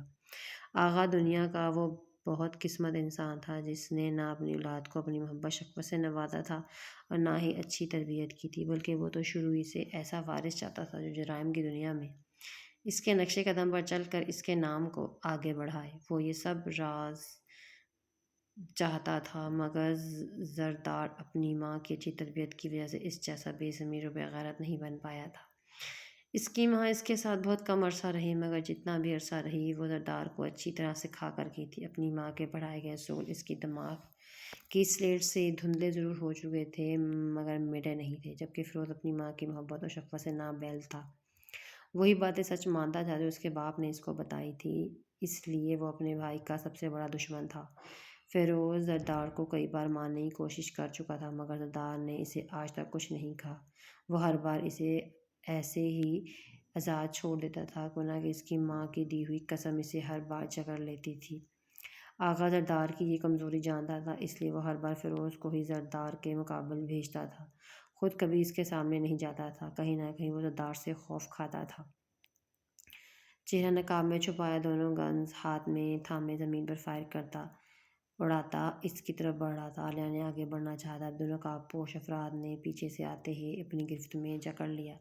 آغا دنیا کا وہ بہت قسمت انسان تھا جس نے نہ اپنی اولاد کو اپنی محبت شفقت سے نوازا تھا اور نہ ہی اچھی تربیت کی تھی، بلکہ وہ تو شروع ہی سے ایسا وارث چاہتا تھا جو جرائم کی دنیا میں اس کے نقش قدم پر چل کر اس کے نام کو آگے بڑھائے۔ وہ یہ سب راز چاہتا تھا، مگر زرداد اپنی ماں کی اچھی تربیت کی وجہ سے اس جیسا بے ضمیر و بے غیرت نہیں بن پایا تھا۔ اس کی ماں اس کے ساتھ بہت کم عرصہ رہی، مگر جتنا بھی عرصہ رہی وہ زرداد کو اچھی طرح سکھا کر گئی تھی۔ اپنی ماں کے پڑھائے گئے اصول اس کی دماغ کی سلیٹ سے دھندلے ضرور ہو چکے تھے مگر مٹے نہیں تھے، جبکہ فیروز اپنی ماں کی محبت اور شفقت سے نابیل تھا۔ وہی باتیں سچ مانتا تھا جو اس کے باپ نے اس کو بتائی تھی، اس لیے وہ اپنے بھائی کا سب سے بڑا دشمن تھا۔ فیروز زرداد کو کئی بار مارنے کی کوشش کر چکا تھا مگر زرداد نے اسے آج تک کچھ نہیں کہا۔ وہ ہر بار اسے ایسے ہی آزاد چھوڑ دیتا تھا، گویا کہ اس کی ماں کی دی ہوئی قسم اسے ہر بار جکڑ لیتی تھی۔ آغا زرداد کی یہ کمزوری جانتا تھا، اس لیے وہ ہر بار فیروز کو ہی زرداد کے مقابل بھیجتا تھا، خود کبھی اس کے سامنے نہیں جاتا تھا۔ کہیں نہ کہیں وہ زرداد سے خوف کھاتا تھا۔ چہرہ نقاب میں چھپایا، دونوں گنز ہاتھ میں تھامے زمین پر فائر کرتا اڑاتا اس کی طرف بڑھ رہا تھا۔ عالیہ نے آگے بڑھنا چاہا تھا، دونوں نقاب پوش افراد نے پیچھے سے آتے ہی اپنی گرفت میں جکڑ لیا۔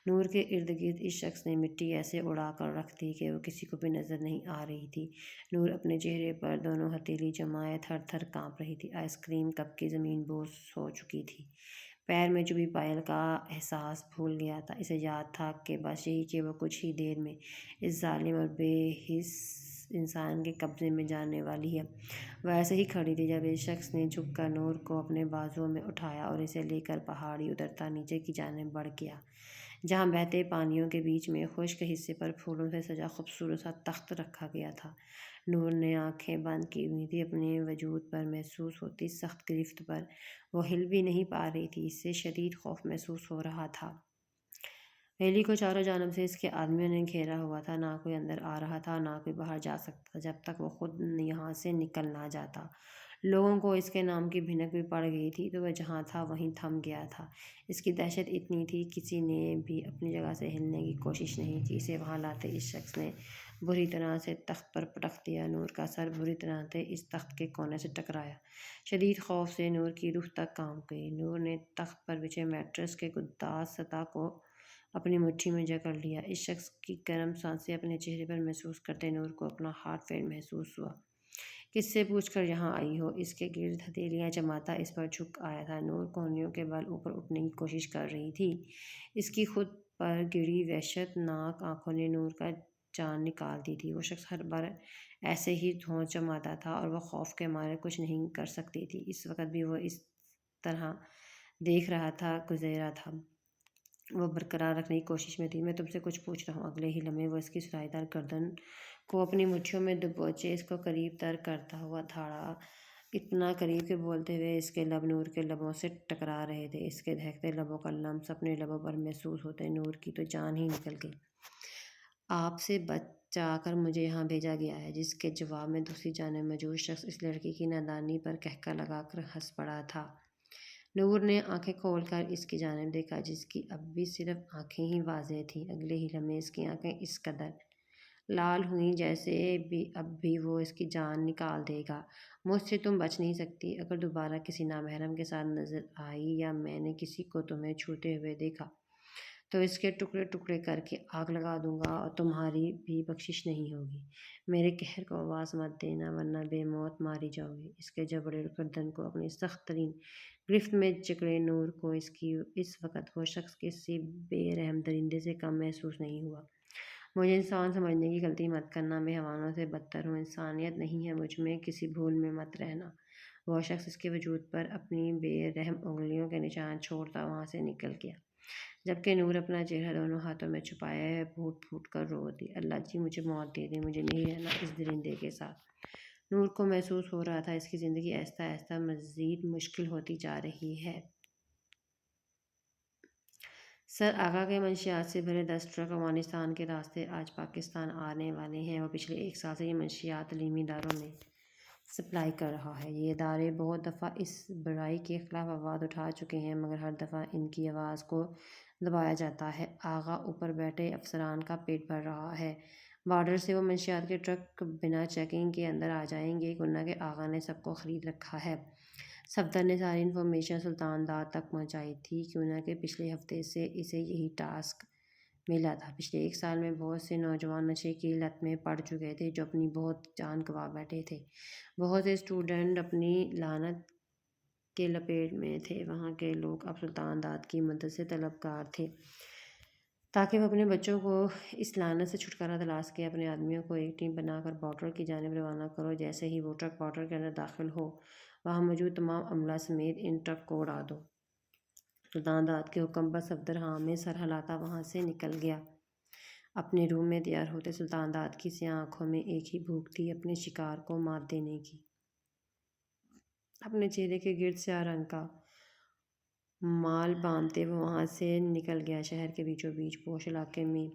نور کے ارد گرد اس شخص نے مٹی ایسے اڑا کر رکھ دی کہ وہ کسی کو بھی نظر نہیں آ رہی تھی۔ نور اپنے چہرے پر دونوں ہتھیلی جمائے تھر تھر کانپ رہی تھی۔ آئس کریم کپ کی زمین بوس ہو چکی تھی، پیر میں چبھی پائل کا احساس بھول گیا تھا۔ اسے یاد تھا کہ بس یہی کہ وہ کچھ ہی دیر میں اس ظالم اور بے حس انسان کے قبضے میں جانے والی ہے۔ وہ ایسے ہی کھڑی تھی جب اس شخص نے جھک کر نور کو اپنے بازوؤں میں اٹھایا اور اسے لے کر پہاڑی اترتا نیچے کی جانب بڑھ گیا، جہاں بہتے پانیوں کے بیچ میں خشک حصے پر پھولوں سے سجا خوبصورت سا تخت رکھا گیا تھا۔ نور نے آنکھیں بند کی ہوئی تھیں، اپنے وجود پر محسوس ہوتی سخت گرفت پر وہ ہل بھی نہیں پا رہی تھی، اس سے شدید خوف محسوس ہو رہا تھا۔ ویلی کو چاروں جانب سے اس کے آدمیوں نے گھیرا ہوا تھا، نہ کوئی اندر آ رہا تھا نہ کوئی باہر جا سکتا تھا جب تک وہ خود یہاں سے نکل نہ جاتا۔ لوگوں کو اس کے نام کی بھنک بھی پڑ گئی تھی، تو وہ جہاں تھا وہیں تھم گیا تھا۔ اس کی دہشت اتنی تھی کسی نے بھی اپنی جگہ سے ہلنے کی کوشش نہیں کی۔ اسے وہاں لاتے اس شخص نے بری طرح سے تخت پر پٹخ دیا۔ نور کا سر بری طرح سے اس تخت کے کونے سے ٹکرایا۔ شدید خوف سے نور کی روح تک کانپ گئی۔ نور نے تخت پر بچھے میٹرس کے گداز سطح کو اپنی مٹھی میں جکڑ لیا۔ اس شخص کی گرم سانسیں اپنے چہرے پر محسوس کرتے نور کو اپنا ہارٹ فیل محسوس ہوا۔ کس سے پوچھ کر یہاں آئی ہو؟ اس کے گرد ہتھیلیاں جماتا اس پر جھک آیا تھا۔ نور کونیوں کے بل اوپر اٹھنے کی کوشش کر رہی تھی۔ اس کی خود پر گری وحشت ناک آنکھوں نے نور کا جان نکال دی تھی۔ وہ شخص ہر بار ایسے ہی دھونس جماتا تھا اور وہ خوف کے مارے کچھ نہیں کر سکتی تھی۔ اس وقت بھی وہ اس طرح دیکھ رہا تھا، گزیرا تھا۔ وہ برقرار رکھنے کی کوشش میں تھی۔ میں تم سے کچھ پوچھ رہا ہوں۔ اگلے ہی لمحے وہ اس کی سرائی دار گردن کو اپنی مٹھیوں میں دبوچے اس کو قریب تر کرتا ہوا دھاڑا، اتنا قریب کہ بولتے ہوئے اس کے لب نور کے لبوں سے ٹکرا رہے تھے۔ اس کے دہکتے لبوں کا لمس اپنے لبوں پر محسوس ہوتے نور کی تو جان ہی نکل گئی۔ آپ سے بچا کر مجھے یہاں بھیجا گیا ہے، جس کے جواب میں دوسری جانب موجود شخص اس لڑکی کی نادانی پر قہقہ لگا کر ہنس پڑا تھا۔ نور نے آنکھیں کھول کر اس کی جانب دیکھا، جس کی اب بھی صرف آنکھیں ہی واضح تھیں۔ اگلے ہی لمحے اس کی آنکھیں اس قدر لال ہوئیں جیسے اب بھی وہ اس کی جان نکال دے گا۔ مجھ سے تم بچ نہیں سکتی۔ اگر دوبارہ کسی نامحرم کے ساتھ نظر آئی یا میں نے کسی کو تمہیں چھوتے ہوئے دیکھا تو اس کے ٹکڑے ٹکڑے کر کے آگ لگا دوں گا اور تمہاری بھی بخشش نہیں ہوگی۔ میرے قہر کو آواز مت دینا ورنہ بے موت ماری جاؤ گی۔ اس کے جبڑے گردن کو اپنی سخت ترین گرفت میں جکڑے نور کو اس وقت وہ شخص کسی بے رحم درندے سے کم محسوس نہیں ہوا۔ مجھے انسان سمجھنے کی غلطی مت کرنا، میں حیوانوں سے بدتر ہوں۔ انسانیت نہیں ہے مجھ میں، کسی بھول میں مت رہنا۔ وہ شخص اس کے وجود پر اپنی بے رحم انگلیوں کے نشان چھوڑتا وہاں سے نکل گیا، جبکہ نور اپنا چہرہ دونوں ہاتھوں میں چھپائے ہے پھوٹ پھوٹ کر رو دی۔ اللہ جی مجھے موت دے دے، مجھے نہیں رہنا اس درندے کے ساتھ۔ نور کو محسوس ہو رہا تھا اس کی زندگی آہستہ آہستہ مزید مشکل ہوتی جا رہی ہے۔ سر آغا کے منشیات سے بھرے 10 ٹرک افغانستان کے راستے آج پاکستان آنے والے ہیں۔ وہ پچھلے 1 سال سے یہ منشیات تعلیمی اداروں میں سپلائی کر رہا ہے۔ یہ ادارے بہت دفعہ اس برائی کے خلاف آواز اٹھا چکے ہیں، مگر ہر دفعہ ان کی آواز کو دبایا جاتا ہے۔ آغا اوپر بیٹھے افسران کا پیٹ بھر رہا ہے۔ بارڈر سے وہ منشیات کے ٹرک بنا چیکنگ کے اندر آ جائیں گے، گویا کہ آغا نے سب کو خرید رکھا ہے۔ صفدر نے ساری انفارمیشن سلطان داد تک پہنچائی تھی، کیوں کہ پچھلے ہفتے سے اسے یہی ٹاسک ملا تھا۔ پچھلے 1 سال میں بہت سے نوجوان نشے کی لت میں پڑ چکے تھے، جو اپنی بہت جان گنوا بیٹھے تھے۔ بہت سے اسٹوڈنٹ اپنی لعنت کے لپیٹ میں تھے۔ وہاں کے لوگ اب سلطان داد کی مدد سے طلبگار تھے تاکہ وہ اپنے بچوں کو اس لعنت سے چھٹکارا دلا سکے۔ اپنے آدمیوں کو ایک ٹیم بنا کر بارڈر کی جانب روانہ کرو۔ جیسے ہی وہ ٹرک بارڈر کے اندر داخل ہو، وہاں موجود تمام عملہ سمیت ان ٹرک کو اڑا دو۔ سلطان داد کے حکم پر صفدر ہاں میں سر ہلاتا وہاں سے نکل گیا۔ اپنے روم میں تیار ہوتے سلطان داد کی سیاہ آنکھوں میں ایک ہی بھوک تھی، اپنے شکار کو مات دینے کی۔ اپنے چہرے کے گرد سیاہ رنگ کا مال باندھتے وہ وہاں سے نکل گیا۔ شہر کے بیچوں بیچ پوش علاقے میں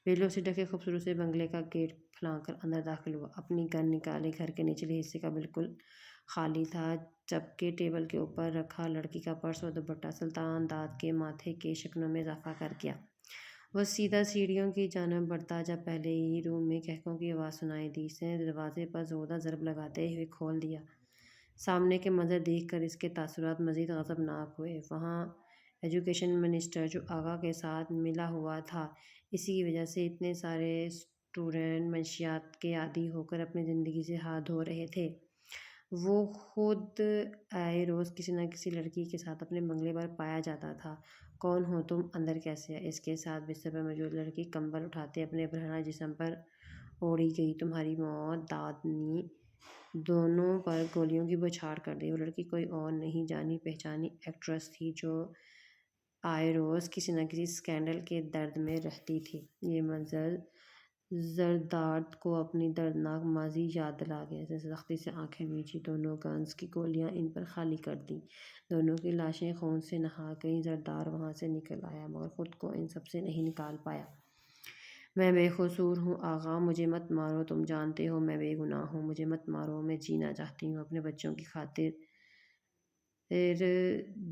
ویلوں سے ڈھکے خوبصورت سے بنگلے کا گیٹ پھلانگ کر اندر داخل ہوا۔ اپنی گن نکالی۔ گھر کے نچلے حصے کا بالکل خالی تھا، جبکہ ٹیبل کے اوپر رکھا لڑکی کا پرس اور دوپٹہ سلطان داد کے ماتھے کے شکنوں میں اضافہ کر گیا۔ وہ سیدھا سیڑھیوں کی جانب بڑھتا جب پہلے ہی روم میں قہقہوں کی آواز سنائی دی۔ اس نے دروازے پر زوردار ضرب لگاتے ہوئے کھول دیا۔ سامنے کے منظر دیکھ کر اس کے تاثرات مزید غضبناک ہوئے۔ وہاں ایجوکیشن منسٹر جو آغا کے ساتھ ملا ہوا تھا، اسی کی وجہ سے اتنے سارے اسٹوڈنٹ منشیات کے عادی ہو کر اپنی زندگی سے ہاتھ دھو رہے تھے۔ وہ خود آئے روز کسی نہ کسی لڑکی کے ساتھ اپنے بنگلے پر پایا جاتا تھا۔ کون ہو تم؟ اندر کیسے آئے؟ اس کے ساتھ بستر پر موجود لڑکی کمبل اٹھاتے اپنے برہنہ جسم پر اوڑھی گئی۔ تمہاری موت! داد نے دونوں پر گولیوں کی بوچھاڑ کر دی۔ وہ لڑکی کوئی اور نہیں، جانی پہچانی ایکٹریس تھی، جو آئے روز کسی نہ کسی اسکینڈل کے درد میں رہتی تھی۔ یہ منظر زرداد کو اپنی دردناک ماضی یاد دلا گیا۔ اس نے سختی سے آنکھیں میچی۔ دونوں گنز کی گولیاں ان پر خالی کر دیں۔ دونوں کی لاشیں خون سے نہا گئیں۔ زرداد وہاں سے نکل آیا، مگر خود کو ان سب سے نہیں نکال پایا۔ میں بے قصور ہوں آغا، مجھے مت مارو، تم جانتے ہو میں بے گناہ ہوں، مجھے مت مارو، میں جینا چاہتی ہوں، اپنے بچوں کی خاطر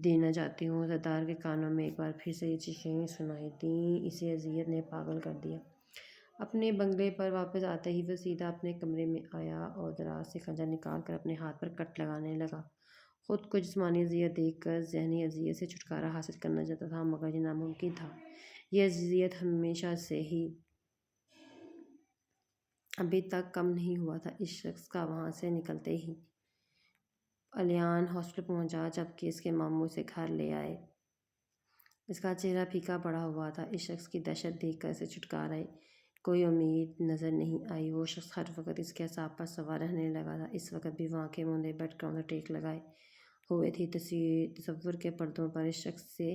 دینا چاہتی ہوں۔ ستار کے کانوں میں ایک بار پھر سے یہ چیخیں سنائی دیں۔ اسے اذیت نے پاگل کر دیا۔ اپنے بنگلے پر واپس آتے ہی وہ سیدھا اپنے کمرے میں آیا اور دراز سے خنجر نکال کر اپنے ہاتھ پر کٹ لگانے لگا۔ خود کو جسمانی اذیت دے کر ذہنی اذیت سے چھٹکارا حاصل کرنا چاہتا تھا، مگر یہ ناممکن تھا۔ یہ اذیت ہمیشہ سے ہی ابھی تک کم نہیں ہوا تھا۔ اس شخص کا وہاں سے نکلتے ہی الیان ہاسپٹل پہنچا، جبکہ اس کے ماموں اسے گھر لے آئے۔ اس کا چہرہ پھیکا پڑا ہوا تھا۔ اس شخص کی دہشت دیکھ کر اسے چھٹکارے کوئی امید نظر نہیں آئی۔ وہ شخص ہر وقت اس کے اعصاب پر سوار رہنے لگا تھا۔ اس وقت بھی وہ آنکھیں موندے بیڈ کاؤنٹر ٹیک لگائے ہوئے تھی۔ تصور کے پردوں پر اس شخص سے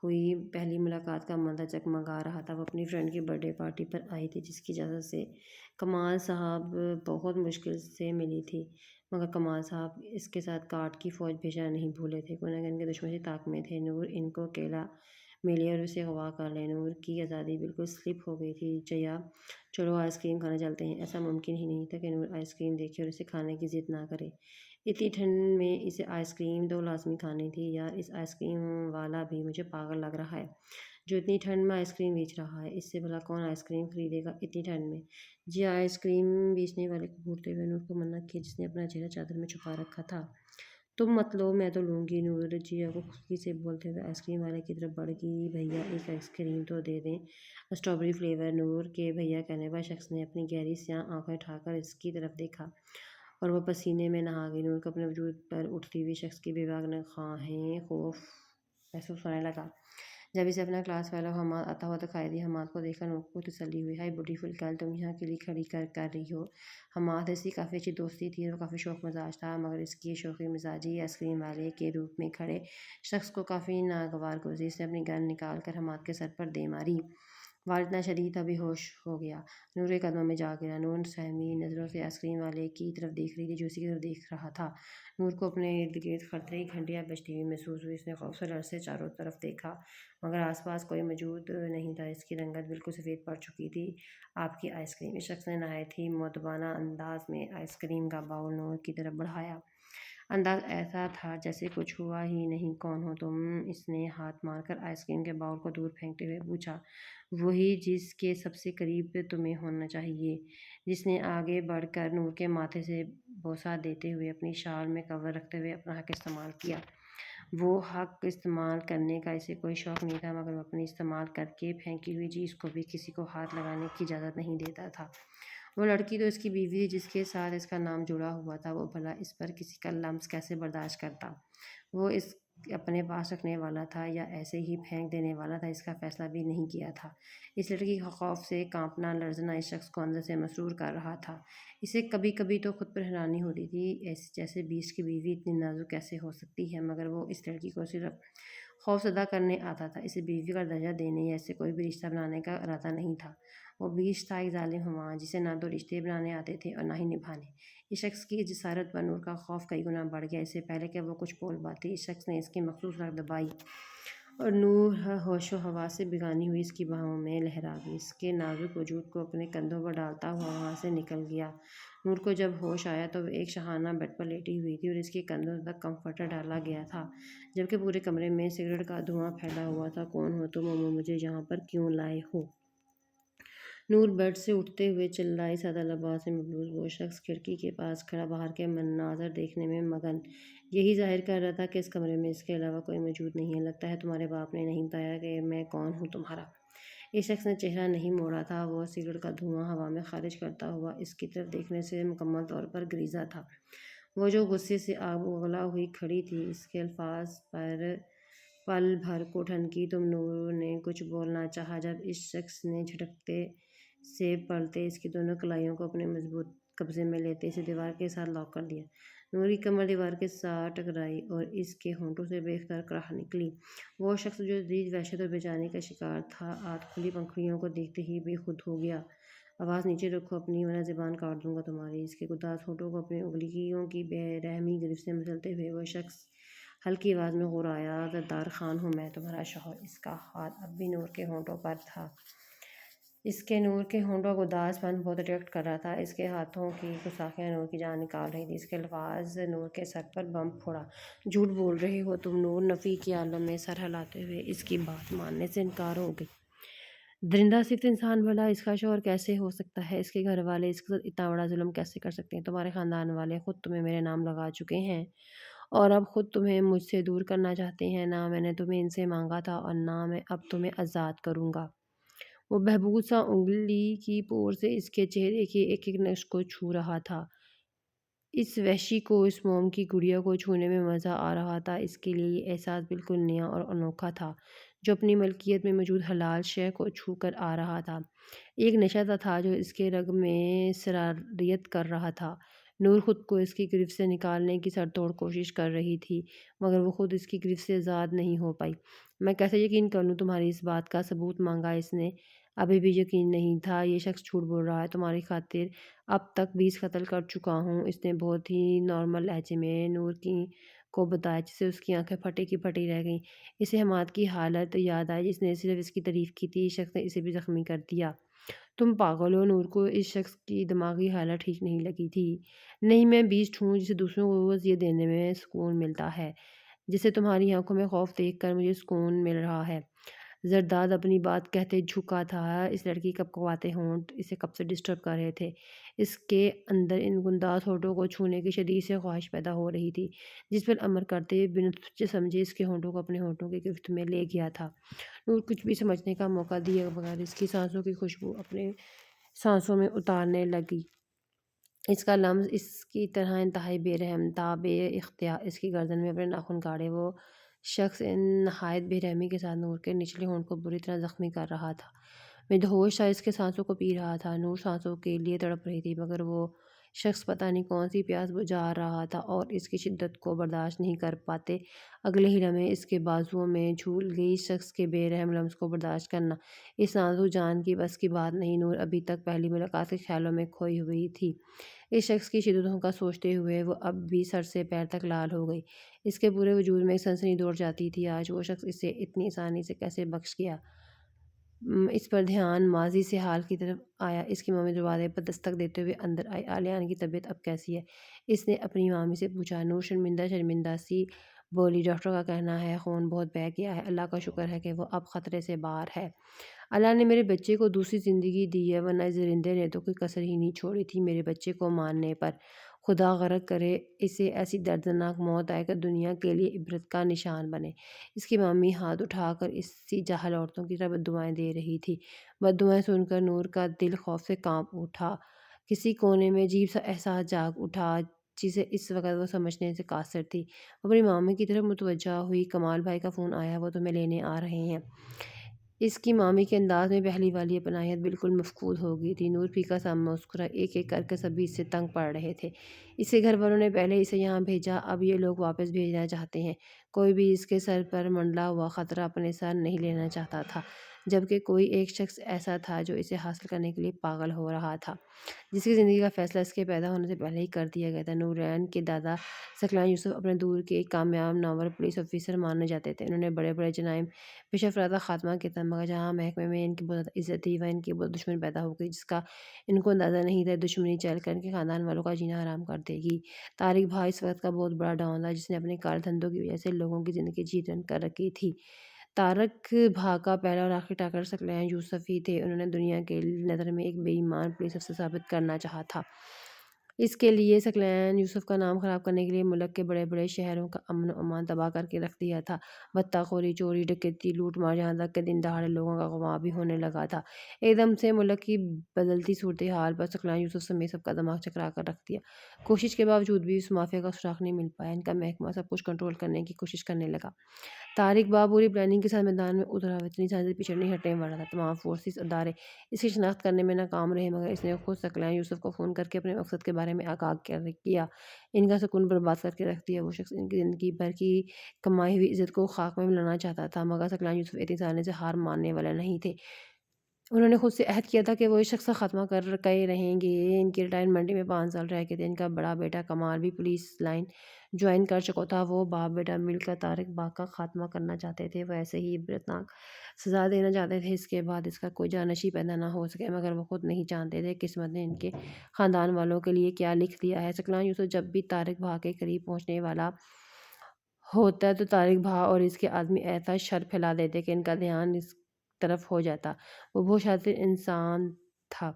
ہوئی پہلی ملاقات کا منظر جگمگا رہا تھا۔ وہ اپنی فرینڈ کی برتھ ڈے پارٹی پر آئی تھی، جس کی اجازت سے کمال صاحب بہت مشکل سے ملی تھی، مگر کمال صاحب اس کے ساتھ کاٹ کی فوج بھیجنا نہیں بھولے تھے۔ کوئی نہ کوئی ان کے دشمن سے طاق میں تھے۔ نور ان کو اکیلا ملے اور اسے اغوا کر لے۔ نور کی آزادی بالکل سلپ ہو گئی تھی۔ جیا چلو آئس کریم کھانے چلتے ہیں۔ ایسا ممکن ہی نہیں تھا کہ نور آئس کریم دیکھے اور اسے کھانے کی ضد نہ کرے۔ اتنی ٹھنڈ میں اسے آئس کریم تو لازمی کھانی تھی۔ یار اس آئس کریم والا بھی مجھے پاگل لگ رہا ہے جو اتنی ٹھنڈ میں آئس کریم بیچ رہا ہے۔ اس سے بھلا کون آئس کریم خریدے گا اتنی ٹھنڈ میں؟ جیا آئس کریم بیچنے والے کو گھورتے ہوئے نور کو منع کیا، جس نے اپنا چہرہ چادر میں چھپا رکھا تھا۔ تم مت لو، میں تو لوں گی۔ نور جیا کو خفگی سے بولتے ہوئے آئس کریم والے کی طرف بڑھ گئی۔ بھیا ایک آئس کریم تو دے دیں، اسٹرابیری فلیور۔ نور کے بھیا کہنے پر شخص نے اپنی گہری سیاہ آنکھیں اٹھا کر اس کی طرف دیکھا اور وہ پسینے میں نہا گئی۔ نور کو اپنے وجود پر اٹھتی ہوئی شخص کی بے باک نگاہیں خوف محسوس ہونے لگا۔ جب اسے اپنا کلاس فیلو حماد آتا ہوا دکھائی دیا، حماد کو دیکھ کر نور کو تسلی ہوئی۔ ہائی بیوٹیفل گرل، تم یہاں اکیلی کھڑی کر رہی ہو؟ حماد اس کی کافی اچھی دوستی تھی اور وہ کافی شوخ مزاج تھا، مگر اس کی شوخی مزاجی آئس کریم والے کے روپ میں کھڑے شخص کو کافی ناگوار گزری۔ اس نے اپنی گن نکال کر حماد کے سر پر دے ماری۔ وار اتنا شدید تھا بے ہوش ہو گیا۔ نور کے قدموں میں جا گرا۔ نور سہمی نظروں سے آئس کریم والے کی طرف دیکھ رہی تھی جو اسی کی طرف دیکھ رہا تھا۔ نور کو اپنے ارد گرد خطرے کی گھنٹیاں بجتی ہوئی محسوس ہوئی۔ اس نے خوف سے ڈر سے چاروں طرف دیکھا، مگر آس پاس کوئی موجود نہیں تھا۔ اس کی رنگت بالکل سفید پڑ چکی تھی۔ آپ کی آئس کریم؟ اس شخص نے نہایت ہی مؤدبانہ انداز میں آئس کریم کا باؤل نور کی طرف بڑھایا۔ انداز ایسا تھا جیسے کچھ ہوا ہی نہیں۔ کون ہو تم؟ اس نے ہاتھ مار کر آئس کریم کے باؤل کو دور پھینکتے ہوئے پوچھا۔ وہی جس کے سب سے قریب تمہیں ہونا چاہیے، جس نے آگے بڑھ کر نور کے ماتھے سے بوسہ دیتے ہوئے اپنی شال میں کور رکھتے ہوئے اپنا حق استعمال کیا۔ وہ حق استعمال کرنے کا اسے کوئی شوق نہیں تھا، مگر وہ اپنی استعمال کر کے پھینکی ہوئی چیز کو بھی کسی کو ہاتھ لگانے کی اجازت نہیں دیتا تھا۔ وہ لڑکی تو اس کی بیوی تھی جس کے ساتھ اس کا نام جڑا ہوا تھا۔ وہ بھلا اس پر کسی کا لمس کیسے برداشت کرتا؟ وہ اس اپنے پاس رکھنے والا تھا یا ایسے ہی پھینک دینے والا تھا، اس کا فیصلہ بھی نہیں کیا تھا۔ اس لڑکی کا خوف سے کانپنا لرزنا اس شخص کو اندر سے مسرور کر رہا تھا۔ اسے کبھی کبھی تو خود پر حیرانی ہوتی تھی، ایسی جیسے بیس کی بیوی اتنی نازک کیسے ہو سکتی ہے، مگر وہ اس لڑکی کو صرف خوف زدہ کرنے آتا تھا، اسے بیوی کا درجہ دینے یا اسے کوئی بھی رشتہ بنانے کا ارادہ نہیں تھا۔ وہ بیش تھا ایک ظالم حیوان، جسے نہ تو رشتے بنانے آتے تھے اور نہ ہی نبھانے۔ اس شخص کی جسارت پر نور کا خوف کئی گنا بڑھ گیا۔ اس سے پہلے کہ وہ کچھ بول پاتی، اس شخص نے اس کی مخصوص رگ دبائی اور نور ہوش و حواس سے بیگانی ہوئی اس کی باہوں میں لہرا گئی۔ اس کے نازک وجود کو اپنے کندھوں پر ڈالتا ہوا وہاں سے نکل گیا۔ نور کو جب ہوش آیا تو وہ ایک شاہانہ بیڈ پر لیٹی ہوئی تھی اور اس کے کندھوں تک کمفرٹر ڈالا گیا تھا، جبکہ پورے کمرے میں سگریٹ کا دھواں پھیلا ہوا تھا۔ کون ہو تم اور مجھے یہاں پر کیوں لائے ہو؟ نور بیڈ سے اٹھتے ہوئے چلائی۔ سادہ لباس میں ملبوس وہ شخص کھڑکی کے پاس کھڑا باہر کے مناظر دیکھنے میں مگن یہی ظاہر کر رہا تھا کہ اس کمرے میں اس کے علاوہ کوئی موجود نہیں ہے۔ لگتا ہے تمہارے باپ نے نہیں بتایا کہ میں کون ہوں تمہارا؟ اس شخص نے چہرہ نہیں موڑا تھا۔ وہ سگریٹ کا دھواں ہوا میں خارج کرتا ہوا اس کی طرف دیکھنے سے مکمل طور پر گریزاں تھا۔ وہ جو غصے سے آگ اگلا ہوئی کھڑی تھی، اس کے الفاظ پر پل بھر کو ٹھنکی۔ تم؟ نور نے کچھ بولنا چاہا جب اس شخص نے جھٹکتے سے پلٹے اس کی دونوں کلائیوں کو اپنے مضبوط قبضے میں لیتے اسے دیوار کے ساتھ لاک کر دیا۔ نور کی کمر دیوار کے ساتھ ٹکرائی اور اس کے ہونٹوں سے بے اختیار کڑاہٹ نکلی۔ وہ شخص جو شدید وحشت اور بے چینی کا شکار تھا، آج کھلی پنکھڑیوں کو دیکھتے ہی بے خود ہو گیا۔ آواز نیچے رکھو اپنی، ورنہ زبان کاٹ دوں گا تمہاری۔ اس کے گداز ہونٹوں کو اپنی انگلیوں کی بے رحمی گرفت سے مچلتے ہوئے وہ شخص ہلکی آواز میں غرایا، زردار خان ہوں میں تمہارا شوہر۔ اس کا ہاتھ اب بھی نور کے ہونٹوں پر تھا۔ اس کے نور کے ہونٹوں کو اداس پن بہت اٹریکٹ کر رہا تھا۔ اس کے ہاتھوں کی گستاخیاں نور کی جان نکال رہی تھی۔ اس کے الفاظ نور کے سر پر بم پھوڑا۔ جھوٹ بول رہے ہو تم نور، نفی کے عالم میں سر ہلاتے ہوئے اس کی بات ماننے سے انکار ہو گئی۔ درندہ صفت انسان بھلا اس کا شوہر کیسے ہو سکتا ہے؟ اس کے گھر والے اس کے ساتھ اتنا بڑا ظلم کیسے کر سکتے ہیں؟ تمہارے خاندان والے خود تمہیں میرے نام لگا چکے ہیں اور اب خود تمہیں مجھ سے دور کرنا چاہتے ہیں۔ نہ میں نے تمہیں ان سے مانگا تھا اور نہ میں اب تمہیں آزاد کروں گا۔ وہ بہبود سا انگلی کی پور سے اس کے چہرے کے ایک ایک نقش کو چھو رہا تھا۔ اس وحشی کو اس موم کی گڑیا کو چھونے میں مزہ آ رہا تھا۔ اس کے لیے یہ احساس بالکل نیا اور انوکھا تھا جو اپنی ملکیت میں موجود حلال شے کو چھو کر آ رہا تھا۔ ایک نشہ سا تھا جو اس کے رگ میں سرایت کر رہا تھا۔ نور خود کو اس کی گرفت سے نکالنے کی سر توڑ کوشش کر رہی تھی مگر وہ خود اس کی گرفت سے آزاد نہیں ہو پائی۔ میں کیسے یقین کر لوں تمہاری اس بات کا؟ ثبوت مانگا اس نے۔ ابھی بھی یقین نہیں تھا۔ یہ شخص جھوٹ بول رہا ہے۔ تمہاری خاطر اب تک 20 قتل کر چکا ہوں۔ اس نے بہت ہی نارمل لہجے میں نور کو بتایا جس سے اس کی آنکھیں پھٹی کی پھٹی رہ گئیں۔ اسے حماد کی حالت یاد آئی جس نے صرف اس کی تعریف کی تھی۔ اس شخص نے اسے بھی زخمی کر دیا۔ تم پاگل ہو؟ نور کو اس شخص کی دماغی حالت ٹھیک نہیں لگی تھی۔ نہیں، میں بیسٹ ہوں جسے دوسروں کو اذیت دینے میں سکون ملتا ہے، جسے تمہاری آنکھوں میں خوف دیکھ کر مجھے سکون مل رہا ہے۔ زرداد اپنی بات کہتے جھکا تھا۔ اس لڑکی کے کپکپاتے ہونٹ اسے کب سے ڈسٹرب کر رہے تھے۔ اس کے اندر ان گنداز ہونٹوں کو چھونے کی شدید سے خواہش پیدا ہو رہی تھی جس پر عمل کرتے بنا سوچے سمجھے اس کے ہونٹوں کو اپنے ہونٹوں کی گرفت میں لے گیا تھا۔ نور کچھ بھی سمجھنے کا موقع دیے بغیر اس کی سانسوں کی خوشبو اپنے سانسوں میں اتارنے لگی۔ اس کا لمس اس کی طرح انتہائی بے رحم تھا۔ بے اختیار اس کی گردن میں اپنے ناخن گاڑے وہ شخص نہایت بے رحمی کے ساتھ نور کے نچلے ہونٹ کو بری طرح زخمی کر رہا تھا۔ مدہوش سا اس کے سانسوں کو پی رہا تھا۔ نور سانسوں کے لیے تڑپ رہی تھی مگر وہ شخص پتہ نہیں کون سی پیاس بجھا رہا تھا اور اس کی شدت کو برداشت نہیں کر پاتے اگلے ہی لمحے اس کے بازوؤں میں جھول گئی۔ اس شخص کے بے رحم لمس کو برداشت کرنا اس نازک جان کی بس کی بات نہیں۔ نور ابھی تک پہلی ملاقات کے خیالوں میں کھوئی ہوئی تھی۔ اس شخص کی شدتوں کا سوچتے ہوئے وہ اب بھی سر سے پیر تک لال ہو گئی۔ اس کے پورے وجود میں ایک سنسنی دوڑ جاتی تھی۔ آج وہ شخص اسے اتنی آسانی سے کیسے بخش گیا؟ اس پر دھیان ماضی سے حال کی طرف آیا۔ اس کی مامی دروازے پر دستک دیتے ہوئے اندر آئی۔ عالیان کی طبیعت اب کیسی ہے؟ اس نے اپنی مامی سے پوچھا۔ نور شرمندہ شرمندہ سی بولی، ڈاکٹر کا کہنا ہے خون بہت بہہ گیا ہے۔ اللہ کا شکر ہے کہ وہ اب خطرے سے باہر ہے۔ اللہ نے میرے بچے کو دوسری زندگی دی ہے ورنہ اس درندے نے تو کوئی کسر ہی نہیں چھوڑی تھی میرے بچے کو مارنے پر۔ خدا غرق کرے اسے ایسی دردناک موت آئے کہ دنیا کے لیے عبرت کا نشان بنے۔ اس کی مامی ہاتھ اٹھا کر اسی جاہل عورتوں کی طرح بددعائیں دے رہی تھی۔ بددعائیں سن کر نور کا دل خوف سے کانپ اٹھا۔ کسی کونے میں عجیب سا احساس جاگ اٹھا جسے اس وقت وہ سمجھنے سے قاصر تھی۔ وہ اپنی مامی کی طرف متوجہ ہوئی۔ کمال بھائی کا فون آیا، وہ تمہیں لینے آ رہے ہیں۔ اس کی مامی کے انداز میں پہلی والی اپنائیت بالکل مفقود ہو گئی تھی۔ نور پھیکا سا مسکرا۔ ایک ایک کر کے سبھی اس سے تنگ پڑ رہے تھے۔ اس کے گھر والوں نے پہلے اسے یہاں بھیجا، اب یہ لوگ واپس بھیجنا چاہتے ہیں۔ کوئی بھی اس کے سر پر منڈلا ہوا خطرہ اپنے سر نہیں لینا چاہتا تھا جبکہ کوئی ایک شخص ایسا تھا جو اسے حاصل کرنے کے لیے پاگل ہو رہا تھا جس کی زندگی کا فیصلہ اس کے پیدا ہونے سے پہلے ہی کر دیا گیا تھا۔ نورین کے دادا ثقلین یوسف اپنے دور کے ایک کامیاب نامور پولیس آفیسر مانے جاتے تھے۔ انہوں نے بڑے بڑے جرائم پیش افراد کا خاتمہ کیا تھا مگر جہاں محکمے میں ان کی بہت زیادہ عزت تھی وہاں ان کی بہت دشمن پیدا ہو گئی جس کا ان کو اندازہ نہیں تھا۔ دشمنی چل کر ان کے خاندان والوں کا جینا حرام کر دے گی۔ طارق بھائی اس وقت کا بہت بڑا ڈان تھا جس نے اپنے کالے دھندوں کی وجہ سے لوگوں کی زندگی جیت رن کر رکھی تھی۔ طارق بھا کا پہلا اور آخری ٹارگٹ ثقلین یوسف ہی تھے۔ انہوں نے دنیا کی نظر میں ایک بے ایمان پولیس افسر ثابت کرنا چاہا تھا۔ اس کے لیے ثقلین یوسف کا نام خراب کرنے کے لیے ملک کے بڑے بڑے شہروں کا امن و امان تباہ کر کے رکھ دیا تھا۔ بھتہ خوری، چوری ڈکیتی، لوٹ مار یہاں تک کہ دن دہاڑے لوگوں کا اغوا بھی ہونے لگا تھا۔ ایک دم سے ملک کی بدلتی صورتحال پر ثقلین یوسف سمیت سب کا دماغ چکرا کر رکھ دیا۔ کوشش کے باوجود بھی اس مافیا کا سراغ نہیں مل پایا۔ ان کا محکمہ سب کچھ کنٹرول کرنے کی کوشش کرنے لگا۔ طارق بھا پوری پلاننگ کے ساتھ میدان میں اترا۔ وہ اتنی آسانی سے پیچھے نہیں ہٹنے والا تھا۔ تمام فورسز ادارے اس کی شناخت کرنے میں ناکام رہے مگر اس نے خود ثقلین یوسف کو فون کر کے اپنے مقصد کے بارے میں آگاہ کیا۔ ان کا سکون برباد کر کے رکھ دیا۔ وہ شخص ان کی زندگی بھر کی کمائی ہوئی عزت کو خاک میں ملانا چاہتا تھا مگر ثقلین یوسف اتنی آسانی سے ہار ماننے والا نہیں تھے۔ انہوں نے خود سے عہد کیا تھا کہ وہ اس شخص کا خاتمہ کر کے رہیں گے۔ ان کی ریٹائرمنٹ میں 5 سال رہ گئے تھے۔ ان کا بڑا بیٹا کمال بھی پولیس لائن جوائن کر چکا تھا۔ وہ باپ بیٹا مل کر طارق بھاگ کا خاتمہ کرنا چاہتے تھے۔ وہ ایسے ہی عبرتناک سزا دینا چاہتے تھے، اس کے بعد اس کا کوئی جانشین پیدا نہ ہو سکے، مگر وہ خود نہیں جانتے تھے قسمت نے ان کے خاندان والوں کے لیے کیا لکھ دیا ہے۔ ثقلان یوسف جب بھی طارق بھاگ کے قریب پہنچنے والا ہوتا تو طارق بھاگ اور اس کے آدمی ایسا شر پھیلا دیتے کہ ان کا دھیان اس طرف ہو جاتا۔ وہ بہت شاطر انسان تھا۔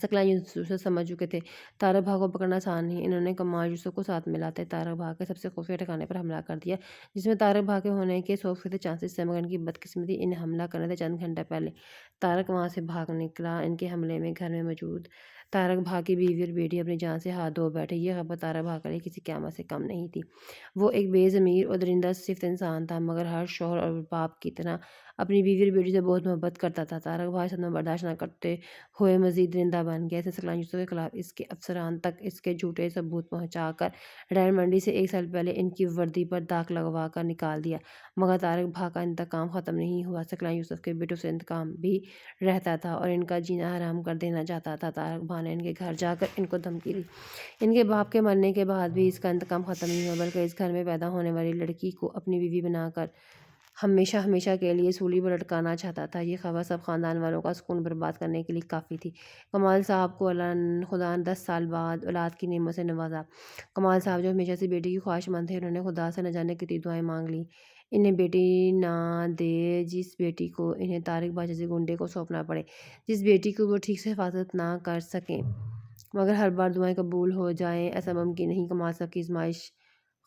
ثقلان یوسف سمجھ چکے تھے طارق بھاگ کو پکڑنا آسان نہیں۔ انہوں نے کمال یوسف کو ساتھ ملاتے حملہ بھاگ کے سب سے خفیہ ٹھکانے پر حملہ کر دیا، جس میں طارق بھاگ کے ہونے کے 100% چانسز تھے، مگر ان کی بدقسمتی انہیں حملہ کرنے سے چند گھنٹے پہلے طارق وہاں سے بھاگ نکلا۔ ان کے حملے میں گھر میں موجود طارق بھاگ کی بیوی اور بیٹی اپنی جان سے ہاتھ دھو بیٹھے۔ یہ خبر طارق بھاگ کے لیے کسی قیامت سے کم نہیں تھی۔ وہ ایک بے ضمیر اور درندہ صفت انسان تھا، مگر ہر شوہر اور باپ کی طرح اپنی بیوی اور بیٹی سے بہت محبت کرتا تھا۔ طارق بھاگ صدمہ برداشت نہ کرتے ہوئے مزید درندہ بن گیا۔ اس نے ثقلان یوسف کے خلاف اس کے افسران تک اس کے جھوٹے ثبوت پہنچا کر ریٹائرمنٹ سے 1 سال پہلے ان کی وردی پر داغ لگوا کر نکال دیا، مگر طارق بھاگ کا انتقام ختم نہیں ہوا۔ ثقلان یوسف کے بیٹوں سے انتقام بھی رہتا تھا اور ان کا جینا حرام کر دینا چاہتا تھا۔ طارق بھاگ نے ان کے گھر جا کر ان کو دھمکی دی۔ ان کے باپ کے مرنے کے بعد بھی اس کا انتقام ختم نہیں ہوا، بلکہ اس گھر میں پیدا ہونے والی لڑکی کو اپنی بیوی بنا کر ہمیشہ ہمیشہ کے لیے سولی پر لٹکانا چاہتا تھا۔ یہ خبر سب خاندان والوں کا سکون برباد کرنے کے لیے کافی تھی۔ کمال صاحب کو خدا نے 10 سال بعد اولاد کی نعمت سے نوازا۔ کمال صاحب جو ہمیشہ سے بیٹی کی خواہش مند تھے، انہوں نے خدا سے نہ جانے کتنی دعائیں مانگ لیں انہیں بیٹی نہ دے، جس بیٹی کو انہیں طارق بھاگ جیسے گنڈے کو سونپنا پڑے، جس بیٹی کی وہ ٹھیک سے حفاظت نہ کر سکیں، مگر ہر بار دعائیں قبول ہو جائیں ایسا ممکن نہیں۔ کمال صاحب کی آزمائش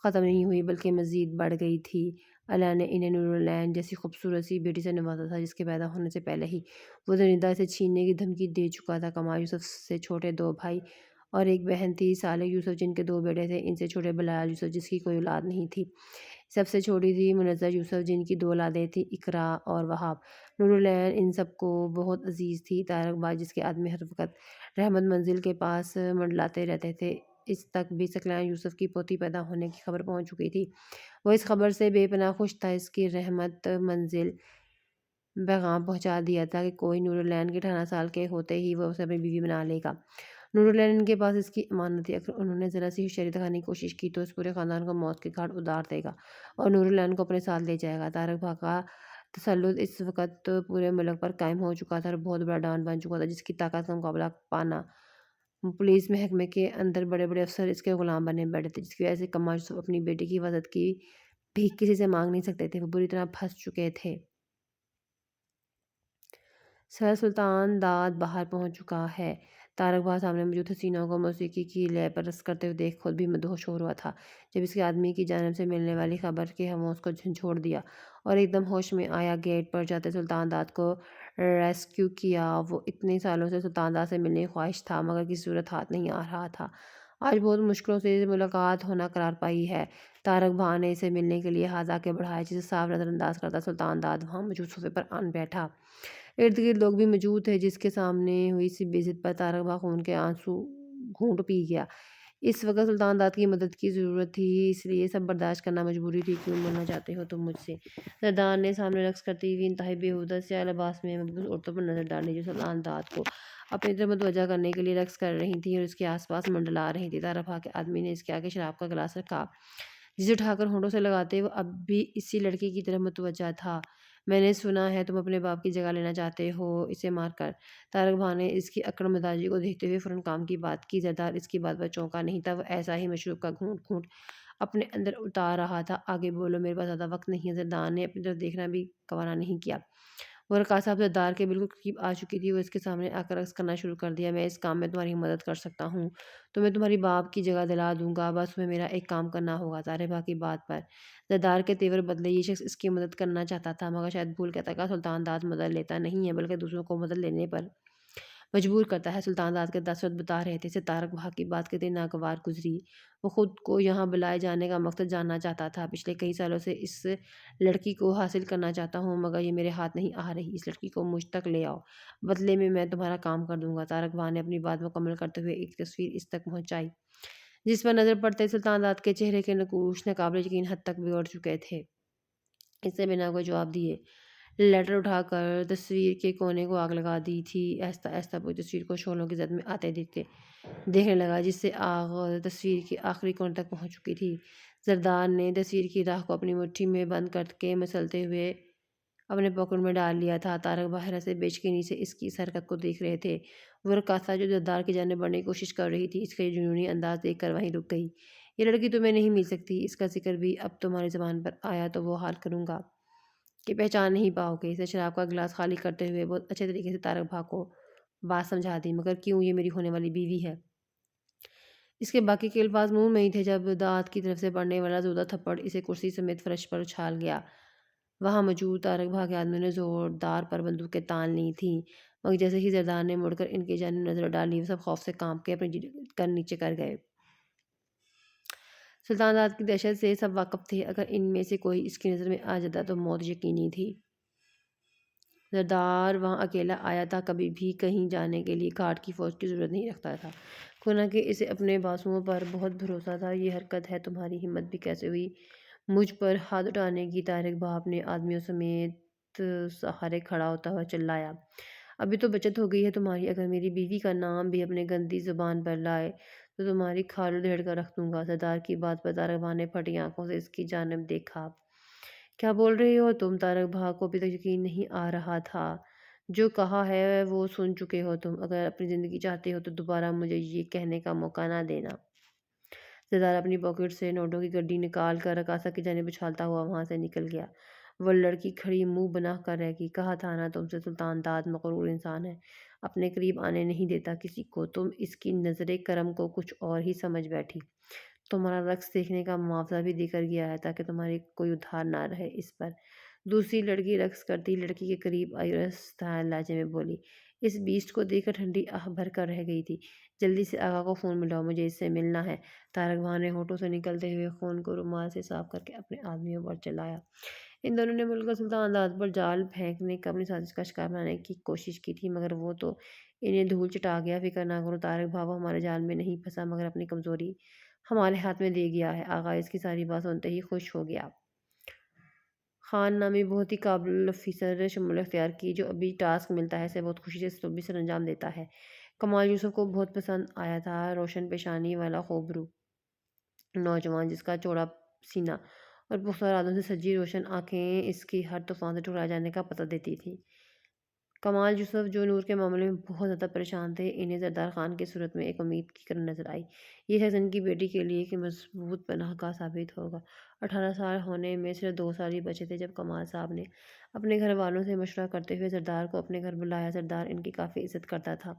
ختم نہیں ہوئی بلکہ مزید بڑھ گئی تھی۔ اللہ نے انہیں نورالعین جیسی خوبصورت سی بیٹی سے نوازا تھا، جس کے پیدا ہونے سے پہلے ہی وہ درندہ اسے چھیننے کی دھمکی دے چکا تھا۔ کمال یوسف سے چھوٹے 2 بھائی اور ایک بہن تھی، صالح یوسف جن کے 2 بیٹے تھے، ان سے چھوٹے بلال یوسف جس کی کوئی اولاد نہیں تھی، سب سے چھوٹی تھی منظر یوسف جن کی 2 اولادیں تھیں، اقرا اور وہاب۔ نورالعین ان سب کو بہت عزیز تھی۔ طارق بھاگ جس کے آدمی ہر وقت رحمت منزل کے پاس منڈلاتے رہتے تھے، اس تک بھی ثقلان یوسف کی پوتی پیدا ہونے کی خبر پہنچ چکی تھی۔ وہ اس خبر سے بے پناہ خوش تھا۔ اس کی رحمت منزل پیغام پہنچا دیا تھا کہ کوئی نورالعین کے 18 سال کے ہوتے ہی وہ اسے اپنی بیوی بنا لے گا۔ نورالعین ان کے پاس اس کی امانت تھی، اگر انہوں نے ذرا سی ہوشیاری دکھانے کی کوشش کی تو اس پورے خاندان کو موت کے گھاٹ اتار دے گا اور نورالعین کو اپنے ساتھ لے جائے گا۔ طارق بھاگ کا تسلط اس وقت پورے ملک پر قائم ہو چکا تھا اور بہت بڑا ڈان بن چکا تھا، جس کی طاقت کا مقابلہ پانا پولیس محکمے کے اندر بڑے بڑے افسر اس کے غلام بنے بیٹھے تھے، جس کی وجہ سے کمال یوسف اپنی بیٹی کی حفاظت کی بھیک کسی سے مانگ نہیں سکتے تھے۔ وہ بری طرح پھنس چکے تھے۔ سر سلطان داد باہر پہنچ چکا ہے۔ طارق بھاگ سامنے موجود حسینوں کو موسیقی کی لے پر رقص کرتے ہوئے دیکھ خود بھی مدہوش ہو رہا تھا۔ جب اس کے آدمی کی جانب سے ملنے والی خبر کے ہموں اس کو جھنجھوڑ دیا اور ایک دم ہوش میں آیا۔ گیٹ پر جاتے سلطان داد کو ریسکیو کیا۔ وہ اتنے سالوں سے سلطان داد سے ملنے کی خواہش تھا، مگر کسی صورت ہاتھ نہیں آ رہا تھا۔ آج بہت مشکلوں سے ملاقات ہونا قرار پائی ہے۔ طارق بھاگ نے اسے ملنے کے لیے ہاتھ آگے بڑھائے، جسے صاف نظر انداز کرتا سلطان داد وہاں موجود صوفے پر آن بیٹھا۔ ارد گرد لوگ بھی موجود تھے، جس کے سامنے ہوئی سی بے عزتی پر طارق بھاگ خون کے آنسو گھونٹ پی گیا۔ اس وقت سلطان داد کی مدد کی ضرورت تھی، اس لیے سب برداشت کرنا مجبوری تھی۔ کیوں مرنا چاہتے ہو تم مجھ سے؟ زردار نے سامنے رقص کرتی ہوئی انتہائی بیہودہ سیاہ لباس میں ملبوس عورتوں پر نظر ڈالی، جو سلطان داد کو اپنی طرف متوجہ کرنے کے لیے رقص کر رہی تھیں اور اس کے آس پاس منڈلا رہی تھیں۔ طارق بھاگ کے آدمی نے اس کے آگے شراب کا گلاس رکھا، جسے اٹھا کر ہونٹوں سے لگاتے وہ اب بھی اسی لڑکی کی طرف متوجہ تھا۔ میں نے سنا ہے تم اپنے باپ کی جگہ لینا چاہتے ہو، اسے مار کر۔ طارق بھاگ نے اس کی اکڑ مزاجی کو دیکھتے ہوئے فوراً کام کی بات کی۔ زردار اس کی بات پر چونکا نہیں تھا، وہ ایسا ہی مشروب کا گھونٹ گھونٹ اپنے اندر اتار رہا تھا۔ آگے بولو، میرے پاس زیادہ وقت نہیں ہے۔ زردار نے اپنی طرف دیکھنا بھی گوارا نہیں کیا۔ وہ رقاصہ اب زردار کے بالکل قریب آ چکی تھی۔ وہ اس کے سامنے آ کر رقص کرنا شروع کر دیا۔ میں اس کام میں تمہاری مدد کر سکتا ہوں، تمہیں تمہاری باپ کی جگہ دلا دوں گا، بس تمہیں میرا ایک کام کرنا ہوگا۔ طارق بھاگ کی بات پر زردار کے تیور بدلے۔ یہ شخص اس کی مدد کرنا چاہتا تھا، مگر شاید بھول گیا تھا کہ سلطان داد مدد لیتا نہیں ہے بلکہ دوسروں کو مدد لینے پر مجبور کرتا ہے۔ سلطان داد کے تاثرات بتا رہے تھے، اسے طارق بھاگ کی بات کتنی ناگوار گزری۔ وہ خود کو یہاں بلائے جانے کا مقصد جاننا چاہتا تھا۔ پچھلے کئی سالوں سے اس لڑکی کو حاصل کرنا چاہتا ہوں، مگر یہ میرے ہاتھ نہیں آ رہی۔ اس لڑکی کو مجھ تک لے آؤ، بدلے میں تمہارا کام کر دوں گا۔ طارق بھاگ نے اپنی بات مکمل کرتے ہوئے ایک تصویر اس تک پہنچائی، جس پر نظر پڑتے سلطان داد کے چہرے کے نقوش ناقابل یقین حد تک بگڑ چکے تھے۔ اس نے بنا کوئی جواب دیے لیٹر اٹھا کر تصویر کے کونے کو آگ لگا دی تھی۔ آہستہ آہستہ پوری تصویر کو شعلوں کی زد میں آتے دیکھنے لگا، جس سے آگ تصویر کے آخری کونے تک پہنچ چکی تھی۔ زردار نے تصویر کی راہ کو اپنی مٹھی میں بند کر کے مسلتے ہوئے اپنے پاکٹ میں ڈال لیا تھا۔ طارق باہر سے بے چینی سے اس کی اس حرکت کو دیکھ رہے تھے۔ وہ رقاصہ جو زردار کی جانب بڑھنے کی کوشش کر رہی تھی، اس کا یہ جنونی انداز دیکھ کر وہیں رک گئی۔ یہ لڑکی تمہیں نہیں مل سکتی، اس کا ذکر بھی اب تمہاری زبان پر آیا تو وہ حال کروں گا کہ پہچان نہیں پاؤ گے۔ اسے شراب کا گلاس خالی کرتے ہوئے بہت اچھے طریقے سے طارق بھا کو بات سمجھا دی، مگر کیوں، یہ میری ہونے والی بیوی ہے۔ اس کے باقی کے الفاظ منہ میں ہی تھے جب دانت کی طرف سے پڑنے والا زوردار تھپڑ اسے کرسی سمیت فرش پر اچھال گیا۔ وہاں موجود طارق بھا کے آدمیوں نے زوردار پر بندوقیں تان لی تھیں، مگر جیسے ہی زردار نے مڑ کر ان کی جانب نظر ڈالی، وہ سب خوف سے کانپ کے اپنی گن نیچے کر گئے۔ سلطان داد کی دہشت سے سب واقف تھے، اگر ان میں سے کوئی اس کی نظر میں آ جاتا تو موت یقینی تھی۔ زردار وہاں اکیلا آیا تھا، کبھی بھی کہیں جانے کے لیے گھاٹ کی فوج کی ضرورت نہیں رکھتا تھا، حالانکہ اسے اپنے بازوؤں پر بہت بھروسہ تھا۔ یہ حرکت ہے تمہاری ہمت بھی کیسے ہوئی مجھ پر ہاتھ اٹھانے کی؟ طارق بھا اپنے آدمیوں سمیت سہارے کھڑا ہوتا ہوا چلایا۔ ابھی تو بچت ہو گئی ہے تمہاری، اگر میری بیوی کا نام بھی اپنے گندی زبان پر لائے تو تمہاری کھال ادھیڑ کر رکھ دوں گا۔ زردار کی بات پر طارق بھا نے پھٹی آنکھوں سے اس کی جانب دیکھا۔ کیا بول رہے ہو تم؟ طارق بھا کو ابھی تک یقین نہیں آ رہا تھا۔ جو کہا ہے وہ سن چکے ہو تم، اگر اپنی زندگی چاہتے ہو تو دوبارہ مجھے یہ کہنے کا موقع نہ دینا۔ زردار اپنی پاکٹ سے نوٹوں کی گڈی نکال کر رقاصہ کی جانب اچھالتا ہوا وہاں سے نکل گیا۔ وہ لڑکی کھڑی منہ بنا کر رہ گئی۔ کہا تھا نا تم سے، سلطان داد مغرور انسان ہے، اپنے قریب آنے نہیں دیتا کسی کو۔ تم اس کی نظر کرم کو کچھ اور ہی سمجھ بیٹھی۔ تمہارا رقص دیکھنے کا معاوضہ بھی دے کر گیا ہے تاکہ تمہاری کوئی ادھار نہ رہے۔ اس پر دوسری لڑکی رقص کرتی لڑکی کے قریب آئی اور آہستہ لہجے میں بولی۔ اس بیسٹ کو دیکھ کر ٹھنڈی آہ بھر کر رہ گئی تھی۔ جلدی سے آقا کو فون ملاؤ، مجھے اس سے ملنا ہے۔ طارق بھا نے ہونٹوں سے نکلتے ہوئے خون کو رومال سے صاف کر کے اپنے آدمیوں پر چلایا۔ ان دونوں نے مل کر سلطان داد پر جال پھینکنے کا اپنی سازش کا شکار بنانے کی کوشش کی تھی، مگر وہ تو انہیں دھول چٹا گیا۔ فکر نہ کرو طارق بھا، وہ ہمارے جال میں نہیں پھنسا، مگر اپنی کمزوری ہمارے ہاتھ میں دے گیا ہے۔ آقا اس کی ساری بات سنتے ہی خوش ہو گیا۔ خان نامی بہت ہی قابل افسر شمولیت اختیار کی، جو ابھی ٹاسک ملتا ہے اسے بہت خوشی سے اسلوبی سر انجام دیتا ہے۔ کمال یوسف کو بہت پسند آیا تھا۔ روشن پیشانی والا خوبرو نوجوان، جس کا چوڑا سینہ اور پختہ ارادوں سے سجی روشن آنکھیں اس کی ہر طوفان سے ٹکرا جانے کا پتہ دیتی تھیں۔ کمال یوسف جو نور کے معاملے میں بہت زیادہ پریشان تھے، انہیں زردار خان کی صورت میں ایک امید کی کرن نظر آئی۔ یہ شخص ان کی بیٹی کے لیے ایک مضبوط پناہ گاہ ثابت ہوگا۔ 18 سال ہونے میں صرف 2 سال ہی بچے تھے جب کمال صاحب نے اپنے گھر والوں سے مشورہ کرتے ہوئے زردار کو اپنے گھر بلایا۔ زردار ان کی کافی عزت کرتا تھا۔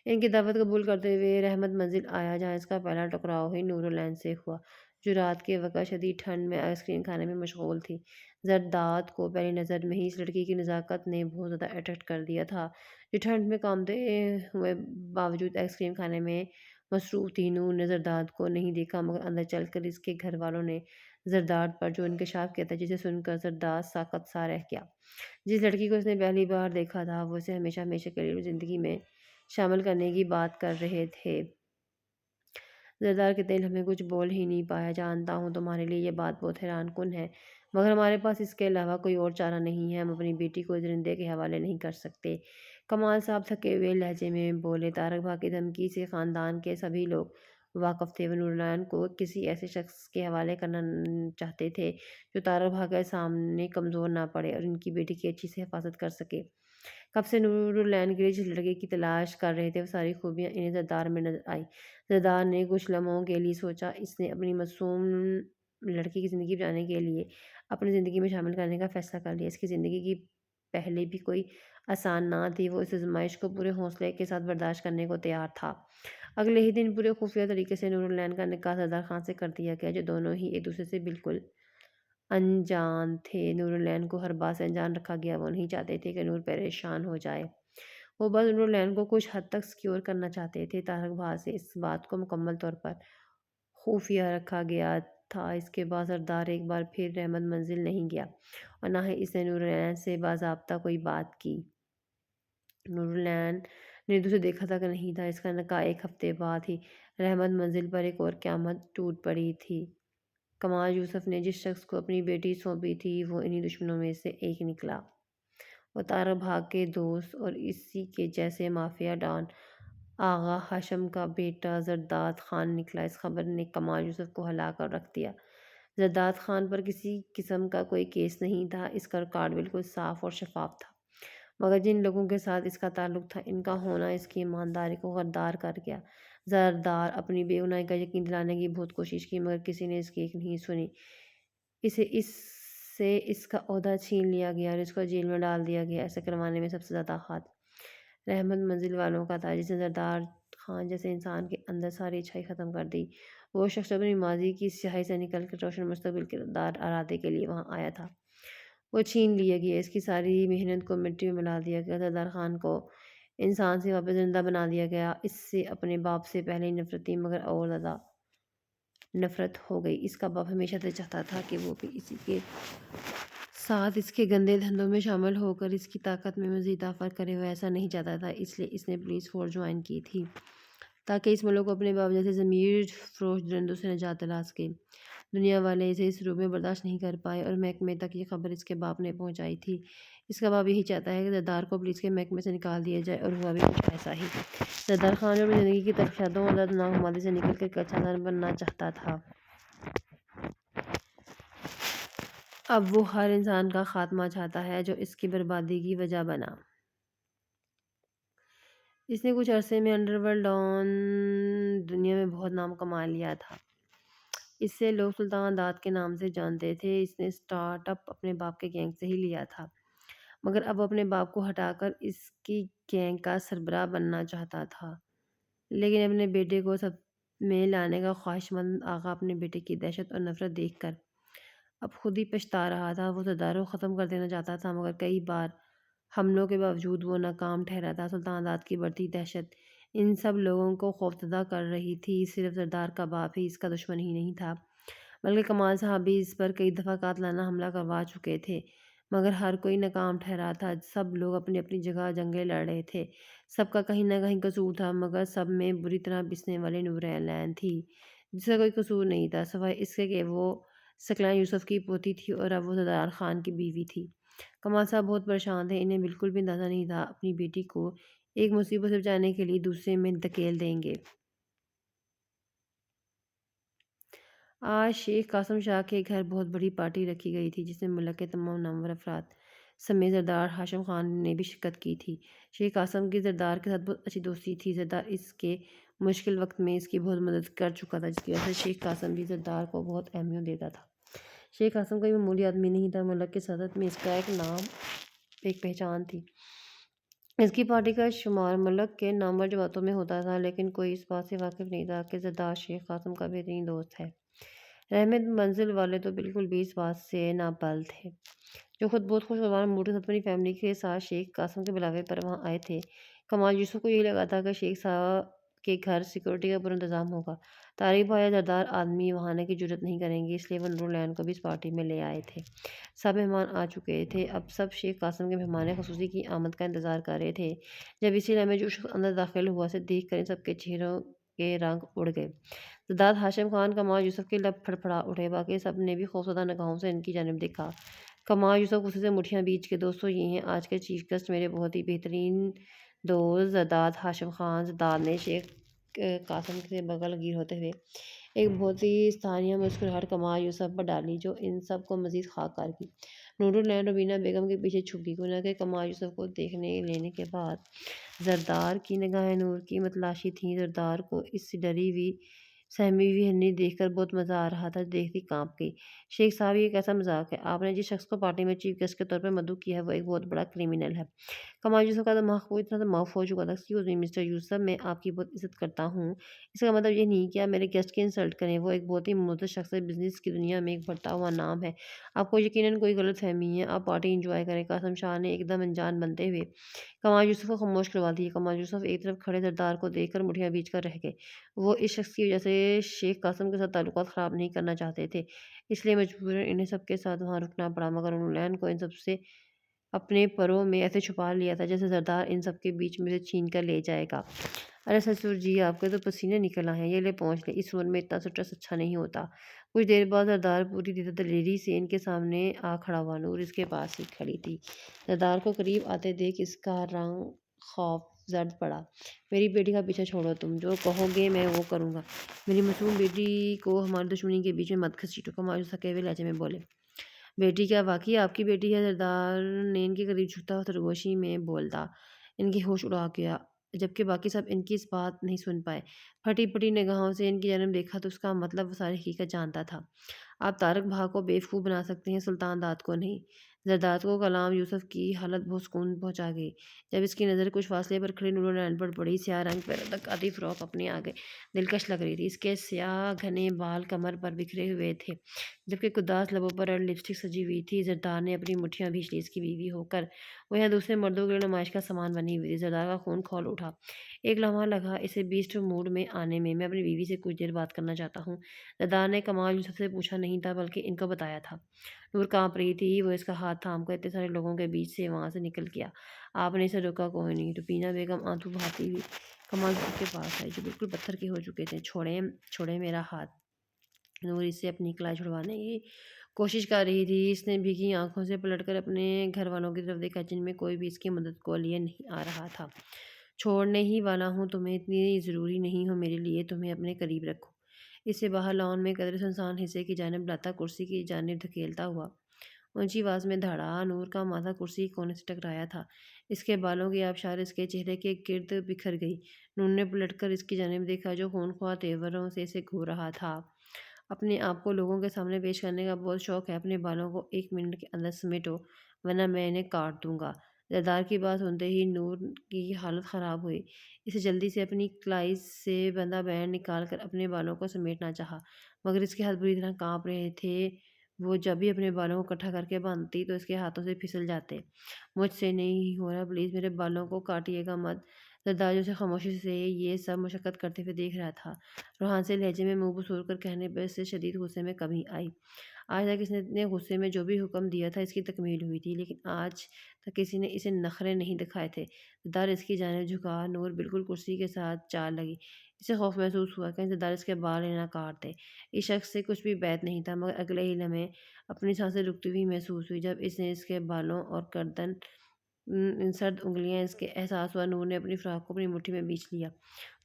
ان کی دعوت قبول کرتے ہوئے رحمت منزل آیا، جہاں اس کا پہلا ٹکراؤ ہی نور العین سے ہوا، جو رات کے وقت شدید ٹھنڈ میں آئس کریم کھانے میں مشغول تھی۔ زرداد کو پہلی نظر میں ہی اس لڑکی کی نزاکت نے بہت زیادہ اٹریکٹ کر دیا تھا، جو ٹھنڈ میں کانپتے ہوئے باوجود آئس کریم کھانے میں مصروف تھی۔ نور نے زرداد کو نہیں دیکھا، مگر اندر چل کر اس کے گھر والوں نے زرداد پر جو انکشاف کیا تھا، جسے سن کر زرداد ساکت سا رہ گیا۔ جس لڑکی کو اس نے پہلی بار دیکھا تھا، وہ اسے ہمیشہ ہمیشہ کے لیے زندگی میں شامل کرنے کی بات کر رہے تھے۔ زردار کے دل ہمیں کچھ بول ہی نہیں پایا۔ جانتا ہوں تمہارے لیے یہ بات بہت حیران کن ہے، مگر ہمارے پاس اس کے علاوہ کوئی اور چارہ نہیں ہے۔ ہم اپنی بیٹی کو درندے کے حوالے نہیں کر سکتے۔ کمال صاحب تھکے ہوئے لہجے میں بولے۔ طارق بھا کی دھمکی سے خاندان کے سبھی لوگ واقف تھے۔ وہ نور العین کو کسی ایسے شخص کے حوالے کرنا چاہتے تھے جو طارق بھا کے سامنے کمزور نہ پڑے اور ان کی بیٹی کی اچھی سے حفاظت کر سکے۔ کب سے نور العین کے لیے جس لڑکے کی تلاش کر رہے تھے، وہ ساری خوبیاں انہیں زردار میں نظر آئیں۔ زردار نے کچھ لمحوں کے لیے سوچا، اس نے اپنی معصوم لڑکی کی زندگی بچانے کے لیے اپنی زندگی میں شامل کرنے کا فیصلہ کر لیا۔ اس کی زندگی کی پہلے بھی کوئی آسان نہ تھی، وہ اس آزمائش کو پورے حوصلے کے ساتھ برداشت کرنے کو تیار تھا۔ اگلے ہی دن پورے خفیہ طریقے سے نور العین کا نکاح زردار خان سے کر دیا گیا، جو دونوں ہی ایک دوسرے سے بالکل انجان تھے۔ نور العین کو ہر بات سے انجان رکھا گیا۔ وہ نہیں چاہتے تھے کہ نور پریشان ہو جائے، وہ بس نور العین کو کچھ حد تک سیکیور کرنا چاہتے تھے۔ طارق بھا سے اس بات کو مکمل طور پر خفیہ رکھا گیا تھا۔ اس کے بعد زردار ایک بار پھر رحمت منزل نہیں گیا اور نہ ہی اس نے نور العین سے باضابطہ کوئی بات کی۔ نور العین نے دوسرے دیکھا تک نہیں تھا۔ اس کا نکاح ایک ہفتے بعد ہی رحمت منزل پر ایک اور قیامت ٹوٹ پڑی تھی۔ کمال یوسف نے جس شخص کو اپنی بیٹی سونپی تھی، وہ انہی دشمنوں میں سے ایک نکلا۔ وہ تارا بھاگ کے دوست اور اسی کے جیسے مافیا ڈان آغا ہاشم کا بیٹا زرداد خان نکلا۔ اس خبر نے کمال یوسف کو ہلا کر رکھ دیا۔ زرداد خان پر کسی قسم کا کوئی کیس نہیں تھا، اس کا ریکارڈ بالکل صاف اور شفاف تھا، مگر جن لوگوں کے ساتھ اس کا تعلق تھا ان کا ہونا اس کی ایمانداری کو غدار کر گیا۔ زردار اپنی بے گناہی کا یقین دلانے کی بہت کوشش کی، مگر کسی نے اس کی ایک نہیں سنی۔ اسے اس سے اس کا عہدہ چھین لیا گیا اور اس کو جیل میں ڈال دیا گیا۔ ایسا کروانے میں سب سے زیادہ ہاتھ رحمت منزل والوں کا تھا، جس نے زردار خان جیسے انسان کے اندر ساری اچھائی ختم کر دی۔ وہ شخص اپنی ماضی کی سیاہی سے نکل کر روشن مستقبل کے دار ارادے کے لیے وہاں آیا تھا، وہ چھین لیا گیا۔ اس کی ساری محنت کو مٹی میں ملا دیا گیا۔ زردار خان کو انسان سے واپس زندہ بنا دیا گیا۔ اس سے اپنے باپ سے پہلے ہی نفرت تھی، مگر اور زیادہ نفرت ہو گئی۔ اس کا باپ ہمیشہ سے چاہتا تھا کہ وہ بھی اسی کے ساتھ اس کے گندے دھندوں میں شامل ہو کر اس کی طاقت میں مزید اضافہ کرے۔ وہ ایسا نہیں چاہتا تھا، اس لیے اس نے پولیس فورس جوائن کی تھی تاکہ اس ملک کو اپنے باپ جیسے ضمیر فروش درندوں سے نجات دلا سکے۔ دنیا والے اسے اس روپ میں برداشت نہیں کر پائے اور محکمے تک یہ خبر اس کے باپ نے پہنچائی تھی۔ اس کا باپ یہی چاہتا ہے کہ زردار کو پولیس کے محکمے سے نکال دیا جائے، اور ہوا بھی کچھ ایسا ہی۔ زردار خان جو اپنی زندگی کی تلخیوں اور دردناک ماضی سے نکل کر ایک اچھا انسان بننا چاہتا تھا، اب وہ ہر انسان کا خاتمہ چاہتا ہے جو اس کی بربادی کی وجہ بنا۔ اس نے کچھ عرصے میں انڈر ورلڈ ڈان دنیا میں بہت نام کما لیا تھا۔ اس سے لوگ سلطان داد کے نام سے جانتے تھے۔ اس نے سٹارٹ اپ اپنے باپ کے گینگ سے ہی لیا تھا، مگر اب وہ اپنے باپ کو ہٹا کر اس کی گینگ کا سربراہ بننا چاہتا تھا۔ لیکن اپنے بیٹے کو سب میں لانے کا خواہش مند آغا اپنے بیٹے کی دہشت اور نفرت دیکھ کر اب خود ہی پچھتا رہا تھا۔ وہ زردار کو ختم کر دینا چاہتا تھا، مگر کئی بار حملوں کے باوجود وہ ناکام ٹھہرا تھا۔ سلطان داد کی بڑھتی دہشت ان سب لوگوں کو خوفزدہ کر رہی تھی۔ صرف زردار کا باپ ہی اس کا دشمن ہی نہیں تھا، بلکہ کمال صاحب بھی اس پر کئی دفعہ قاتلانہ حملہ کروا چکے تھے، مگر ہر کوئی ناکام ٹھہرا تھا۔ سب لوگ اپنی اپنی جگہ جنگیں لڑ رہے تھے، سب کا کہیں نہ کہیں قصور تھا، مگر سب میں بری طرح پسنے والی نور عین تھی جس کا کوئی قصور نہیں تھا، سوائے اس کے کہ وہ ثقلین یوسف کی پوتی تھی اور اب وہ زردار خان کی بیوی تھی۔ کمال صاحب بہت پریشان تھے، انہیں بالکل بھی اندازہ نہیں تھا اپنی بیٹی کو ایک مصیبت سے بچانے کے لیے دوسرے میں دھکیل دیں گے۔ آج شیخ قاسم شاہ کے گھر بہت بڑی پارٹی رکھی گئی تھی، جس میں ملک کے تمام نامور افراد سمیت زردار ہاشم خان نے بھی شرکت کی تھی۔ شیخ قاسم کی زردار کے ساتھ بہت اچھی دوستی تھی۔ زردار اس کے مشکل وقت میں اس کی بہت مدد کر چکا تھا، جس کی وجہ سے شیخ قاسم بھی زردار کو بہت اہمیت دیتا تھا۔ شیخ قاسم کوئی معمولی آدمی نہیں تھا، ملک کی صدارت میں اس کا ایک نام، ایک پہچان تھی۔ اس کی پارٹی کا شمار ملک کے نامور جماعتوں میں ہوتا تھا، لیکن کوئی اس بات سے واقف نہیں تھا کہ زردار شیخ قاسم کا بہترین دوست ہے۔ رحمت منزل والے تو بالکل بھی اس بات سے نابلد تھے، جو خود بہت خوشگوار موڈ کے ساتھ اپنی فیملی کے ساتھ شیخ قاسم کے بلاوے پر وہاں آئے تھے۔ کمال یوسف کو یہی لگا تھا کہ شیخ صاحب کے گھر سیکورٹی کا پورا انتظام ہوگا، طارق بھائی یا زردار آدمی وہاں آنے کی جرات نہیں کریں گے، اس لیے وہ نور العین کو بھی اس پارٹی میں لے آئے تھے۔ سب مہمان آ چکے تھے، اب سب شیخ قاسم کے مہمان خصوصی کی آمد کا انتظار کر رہے تھے۔ جب اسی لمحے جو شخص اندر داخل ہوا، اسے دیکھ کر ان سب کے چہروں کے رنگ اڑ گئے۔ زرداد ہاشم خان، کمال یوسف کے لب پھڑپڑا اٹھے، باقی سب نے بھی خوفزدہ نگاہوں سے ان کی جانب دیکھا۔ کمال یوسف غصے سے مٹھیاں بیچ کے، دوستو یہ ہیں آج کے چیف گیسٹ، میرے بہت ہی بہترین دوست زرداد ہاشم خان۔ زرداد نے شیخ قاسم سے بغل گیر ہوتے ہوئے ایک بہت ہی استحانیہ مسکراہٹ کمال یوسف پر ڈالی، جو ان سب کو مزید خاک کار کی۔ نور العین روبینہ بیگم کے پیچھے چھپ گئی، گویا کہ کمال یوسف کو دیکھنے لینے کے بعد زردار کی نگاہیں نور کی متلاشی تھیں۔ زردار کو اس ڈری ہوئی سہمی ہوئی ہرنی دیکھ کر بہت مزہ آ رہا تھا، دیکھتی کانپ گئی۔ شیخ صاحب یہ کیسا مذاق ہے؟ آپ نے جس شخص کو پارٹی میں چیف گیسٹ کے طور پر مدعو کیا ہے وہ ایک بہت بڑا کرمنل ہے۔ کمال یوسف کا دماغ پوری طرح سے معاف ہو چکا تھا۔ ایکسکیوز می مسٹر یوسف، میں آپ کی بہت عزت کرتا ہوں، اس کا مطلب یہ نہیں کہ آپ میرے گیسٹ کی انسلٹ کریں، وہ ایک بہت ہی معزز شخص ہے، بزنس کی دنیا میں ایک بڑھتا ہوا نام ہے، آپ کو یقیناً کوئی غلط فہمی ہے، آپ پارٹی انجوائے کریں۔ قاسم شاہ نے ایک دم انجان بنتے ہوئے کمال یوسف کو خاموش کروا دیا۔ کمال یوسف ایک طرف کھڑے زردار کو دیکھ کر مٹھیاں بیچ کر رہ گئے۔ وہ اس شخص کی وجہ سے شیخ قاسم کے ساتھ تعلقات خراب نہیں کرنا چاہتے تھے، اس لیے مجبوراً انہیں سب کے ساتھ وہاں رکنا پڑا، مگر نور العین کو ان سب سے اپنے پروں میں ایسے چھپا لیا تھا جیسے زردار ان سب کے بیچ میں سے چھین کر لے جائے گا۔ ارے سسر جی، آپ کے تو پسینے نکل آئے ہیں، یہ لے پہنچ لے، اس عمر میں اتنا سٹریس اچھا نہیں ہوتا۔ کچھ دیر بعد زردار پوری دلیری سے ان کے سامنے آ کھڑا ہوا۔ نور اس کے پاس ہی کھڑی تھی۔ زردار کو قریب آتے دیکھ اس کا رنگ خوف زرد پڑا۔ میری بیٹی کا پیچھا چھوڑو، تم جو کہو گے میں وہ کروں گا۔ میری معصوم بیٹی کو ہماری دشمنی کے بیچ میں مت گھسیٹو، کمال تھکے ہوئے لہجے میں بولے۔ بیٹی کیا واقعی آپ کی بیٹی ہے؟ زردار نے ان کے قریب جھکتا ہوا سرگوشی میں بولتا ان کی ہوش اڑا گیا، جبکہ باقی سب ان کی اس بات نہیں سن پائے۔ پھٹی پٹی نگاہوں سے ان کی جانب دیکھا تو اس کا مطلب وہ ساری حقیقت جانتا تھا۔ آپ طارق بھا کو بیوقوف بنا سکتے ہیں، سلطان داد کو نہیں۔ زرداد کو کلام یوسف کی حالت بہت سکون پہنچا گئی۔ جب اس کی نظر کچھ فاصلے پر کھڑی نور نرائن پر پڑی، سیاہ رنگ پر دکاتی فراک اپنے آگے دلکش لگ رہی تھی۔ اس کے سیاہ گھنے بال کمر پر بکھرے ہوئے تھے، جبکہ قداس لبوں پر ریڈ لپسٹک سجی ہوئی تھی۔ زرداد نے اپنی مٹھیاں بھیج لی۔ اس کی بیوی ہو کر وہ یہاں دوسرے مردوں کے لیے نمائش کا سامان بنی ہوئی تھی۔ زرداد کا خون کھول اٹھا۔ ایک لمحہ لگا اسے بیسٹ موڈ میں آنے میں اپنی بیوی سے کچھ دیر بات کرنا چاہتا ہوں۔ زرداد نے کمال یوسف سے پوچھا نہیں تھا، بلکہ ان کو بتایا تھا۔ نور کانپ رہی تھی۔ وہ اس کا ہاتھ تھام کر اتنے سارے لوگوں کے بیچ سے وہاں سے نکل گیا۔ آپ نے اسے روکا کوئی نہیں۔ روبینہ بیگم آنسو بہاتی ہوئی کمال یوسف کے پاس آئی، جو بالکل پتھر کے ہو چکے تھے۔ چھوڑیں میرا ہاتھ۔ نور اس سے اپنی کلائی چھڑوانے کی کوشش کر رہی تھی۔ اس نے بھیگی آنکھوں سے پلٹ کر اپنے گھر والوں کی طرف دیکھا، جن میں کوئی بھی اس کی مدد کو لیے نہیں آ رہا تھا۔ چھوڑنے ہی والا ہوں تمہیں، اتنی ضروری نہیں ہو میرے لیے، تمہیں اپنے قریب رکھوں۔ اسے باہر لان میں قدرے سنسان حصے کی جانب لاتا، کرسی کی جانب دھکیلتا ہوا اونچی آواز میں دھاڑا۔ نور کا ماتھا کرسی کے کونے سے ٹکرایا تھا۔ اس کے بالوں کی آبشار اس کے چہرے کے گرد بکھر گئی۔ نور نے پلٹ کر اس کی جانب دیکھا، جو خونخوار تیوروں سے اسے گھور رہا تھا۔ اپنے آپ کو لوگوں کے سامنے پیش کرنے کا بہت شوق ہے؟ اپنے بالوں کو 1 منٹ کے اندر سمیٹو، ورنہ میں انہیں کاٹ دوں گا۔ زردار کی بات سنتے ہی نور کی حالت خراب ہوئی۔ اسے جلدی سے اپنی کلائی سے بندھا بینڈ نکال کر اپنے بالوں کو سمیٹنا چاہا، مگر اس کے ہاتھ بری طرح کانپ رہے تھے۔ وہ جب بھی اپنے بالوں کو اکٹھا کر کے باندھتی تو اس کے ہاتھوں سے پھسل جاتے۔ مجھ سے نہیں ہو رہا، پلیز میرے بالوں کو کاٹیے گا مت۔ زردار جو اسے خاموشی سے یہ سب مشقت کرتے ہوئے دیکھ رہا تھا، روحان سے لہجے میں منہ بسور کر کہنے پر اس سے شدید غصے میں کمی آئی۔ آج تک اس نے اتنے غصے میں جو بھی حکم دیا تھا اس کی تکمیل ہوئی تھی، لیکن آج تک کسی نے اسے نخرے نہیں دکھائے تھے۔ زردار اس کی جانب جھکا۔ نور بالکل کرسی کے ساتھ چال لگی۔ اسے خوف محسوس ہوا کہیں زردار اس کے بال نہ کاٹ دے۔ اس شخص سے کچھ بھی بیت نہیں تھا، مگر اگلے ہی لمحے اپنی سانسیں رکتی ہوئی محسوس ہوئی جب اس نے اس کے بالوں اور گردن ان سرد انگلیاں اس کے احساس ہوا۔ نور نے اپنی فراق کو اپنی مٹھی میں بیچ لیا۔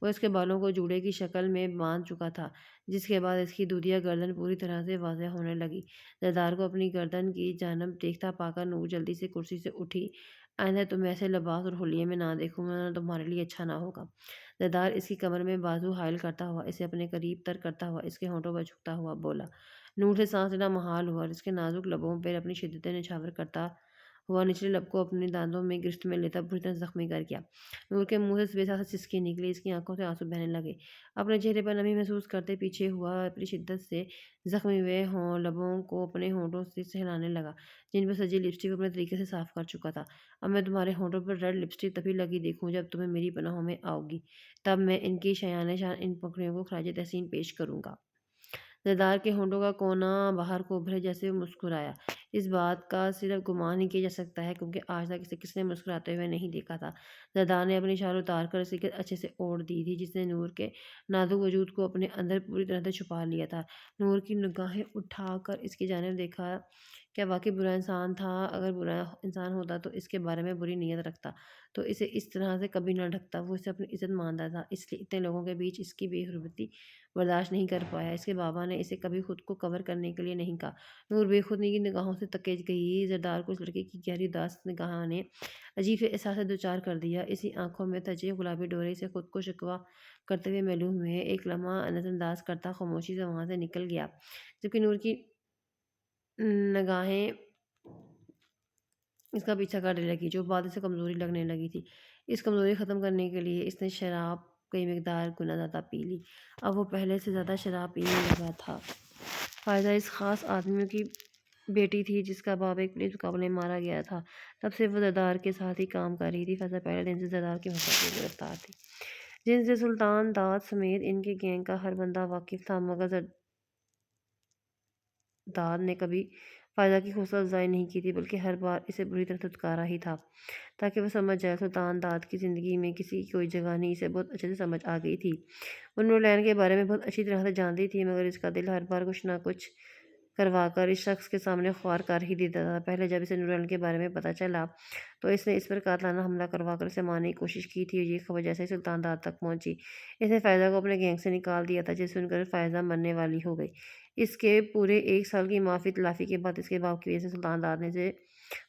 وہ اس کے بالوں کو جوڑے کی شکل میں باندھ چکا تھا، جس کے بعد اس کی دودھیا گردن پوری طرح سے واضح ہونے لگی۔ زردار کو اپنی گردن کی جانب دیکھتا پا کر نور جلدی سے کرسی سے اٹھی۔ آئندہ تمہیں ایسے لباس اور حلیے میں نہ دیکھوں، ورنہ تمہارے لیے اچھا نہ ہوگا۔ زردار اس کی کمر میں بازو حائل کرتا ہوا، اسے اپنے قریب تر کرتا ہوا اس کے ہونٹوں پر جھکتا ہوا بولا۔ نور سے سانس لینا محال ہوا اور اس کے نازک لبوں پر اپنی شدت نچھاور کرتا ہوا نچلے لب کو اپنے دانتوں میں گرفت میں لیتا بری طرح زخمی کر گیا۔ نور کے منہ سے بے ساختہ سسکی نکلی، اس کی آنکھوں سے آنسو بہنے لگے۔ اپنے چہرے پر نمی محسوس کرتے پیچھے ہوا، اپنی شدت سے زخمی ہوئے لبوں کو اپنے ہونٹوں سے سہلانے لگا، جن پر سجی لپسٹک اپنے طریقے سے صاف کر چکا تھا۔ اب میں تمہارے ہونٹوں پر ریڈ لپسٹک تبھی لگی دیکھوں جب تمہیں میری پناہوں میں آؤ گی، تب میں ان کی شایان شان ان پکڑیوں کو خراج تحسین پیش کروں گا۔ زردار کے ہونٹوں کا کونا باہر کو ابھرے جیسے وہ مسکرایا۔ اس بات کا صرف گمان ہی کیا جا سکتا ہے، کیونکہ آج تک اسے کسی نے مسکراتے ہوئے نہیں دیکھا تھا۔ زردار نے اپنی شال اتار کر اسے اچھے سے اوڑھ دی تھی، جس نے نور کے نازک وجود کو اپنے اندر پوری طرح سے چھپا لیا تھا۔ نور کی نگاہیں اٹھا کر اس کی جانب دیکھا۔ کیا واقعی برا انسان تھا؟ اگر برا انسان ہوتا تو اس کے بارے میں بری نیت رکھتا تو اسے اس طرح سے کبھی نہ ڈھکتا۔ وہ اسے اپنی عزت مانتا تھا، اس لیے اتنے لوگوں کے بیچ اس کی بے حرمتی برداشت نہیں کر پایا۔ اس کے بابا نے اسے کبھی خود کو کور کرنے کے لیے نہیں کہا۔ نور بے خودی کی نگاہوں سے تکیج گئی۔ زردار کو اس لڑکے کی گہری اداس نگاہوں نے عجیب سے احساس سے دوچار کر دیا۔ اسی آنکھوں میں تجے گلابی ڈورے سے خود کو شکوہ کرتے ہوئے معلوم ہوئے۔ ایک لمحہ نظر انداز کرتا خاموشی سے وہاں سے نکل گیا، جبکہ نور کی نگاہیں اس کا پیچھا کرنے لگی، جو بعد اسے کمزوری لگنے لگی تھی۔ اس کمزوری ختم کرنے کے لیے اس نے شراب کئی مقدار گنا زیادہ پی لی۔ اب وہ پہلے سے زیادہ شراب پینے لگا تھا۔ فائزہ اس خاص آدمی کی بیٹی تھی جس کا باپ ایک پولیس مقابلے میں مارا گیا تھا۔ تب سے وہ زردار کے ساتھ ہی کام کر رہی تھی۔ فائزہ پہلے دن سے زردار کی محبت میں گرفتار تھی، جن سے سلطان داد سمیت ان کے گینگ کا ہر بندہ واقف تھا، مگر زرداد نے کبھی فائدہ کی حوصلہ افزائی نہیں کی تھی، بلکہ ہر بار اسے بری طرح دھتکارا ہی تھا تاکہ وہ سمجھ جائے سلطان داد کی زندگی میں کسی کی کوئی جگہ نہیں۔ اسے بہت اچھے سے سمجھ آ گئی تھی، وہ نور العین کے بارے میں بہت اچھی طرح سے جانتی تھی، مگر اس کا دل ہر بار کچھ نہ کچھ کروا کر اس شخص کے سامنے خوار کر ہی دیتا تھا۔ پہلے جب اسے نور العین کے بارے میں پتہ چلا تو اس نے اس پر قاتلانہ حملہ کروا کر اسے مارنے کی کوشش کی تھی، اور یہ خبر جیسے ہی سلطان داد تک پہنچی، اس نے فائزہ کو اپنے گینگ سے نکال دیا تھا، جسے سن کر فائزہ مرنے والی ہو گئی۔ اس کے پورے 1 سال کی معافی تلافی کے بعد اس کے باپ کی وجہ سے سلطان داد نے اسے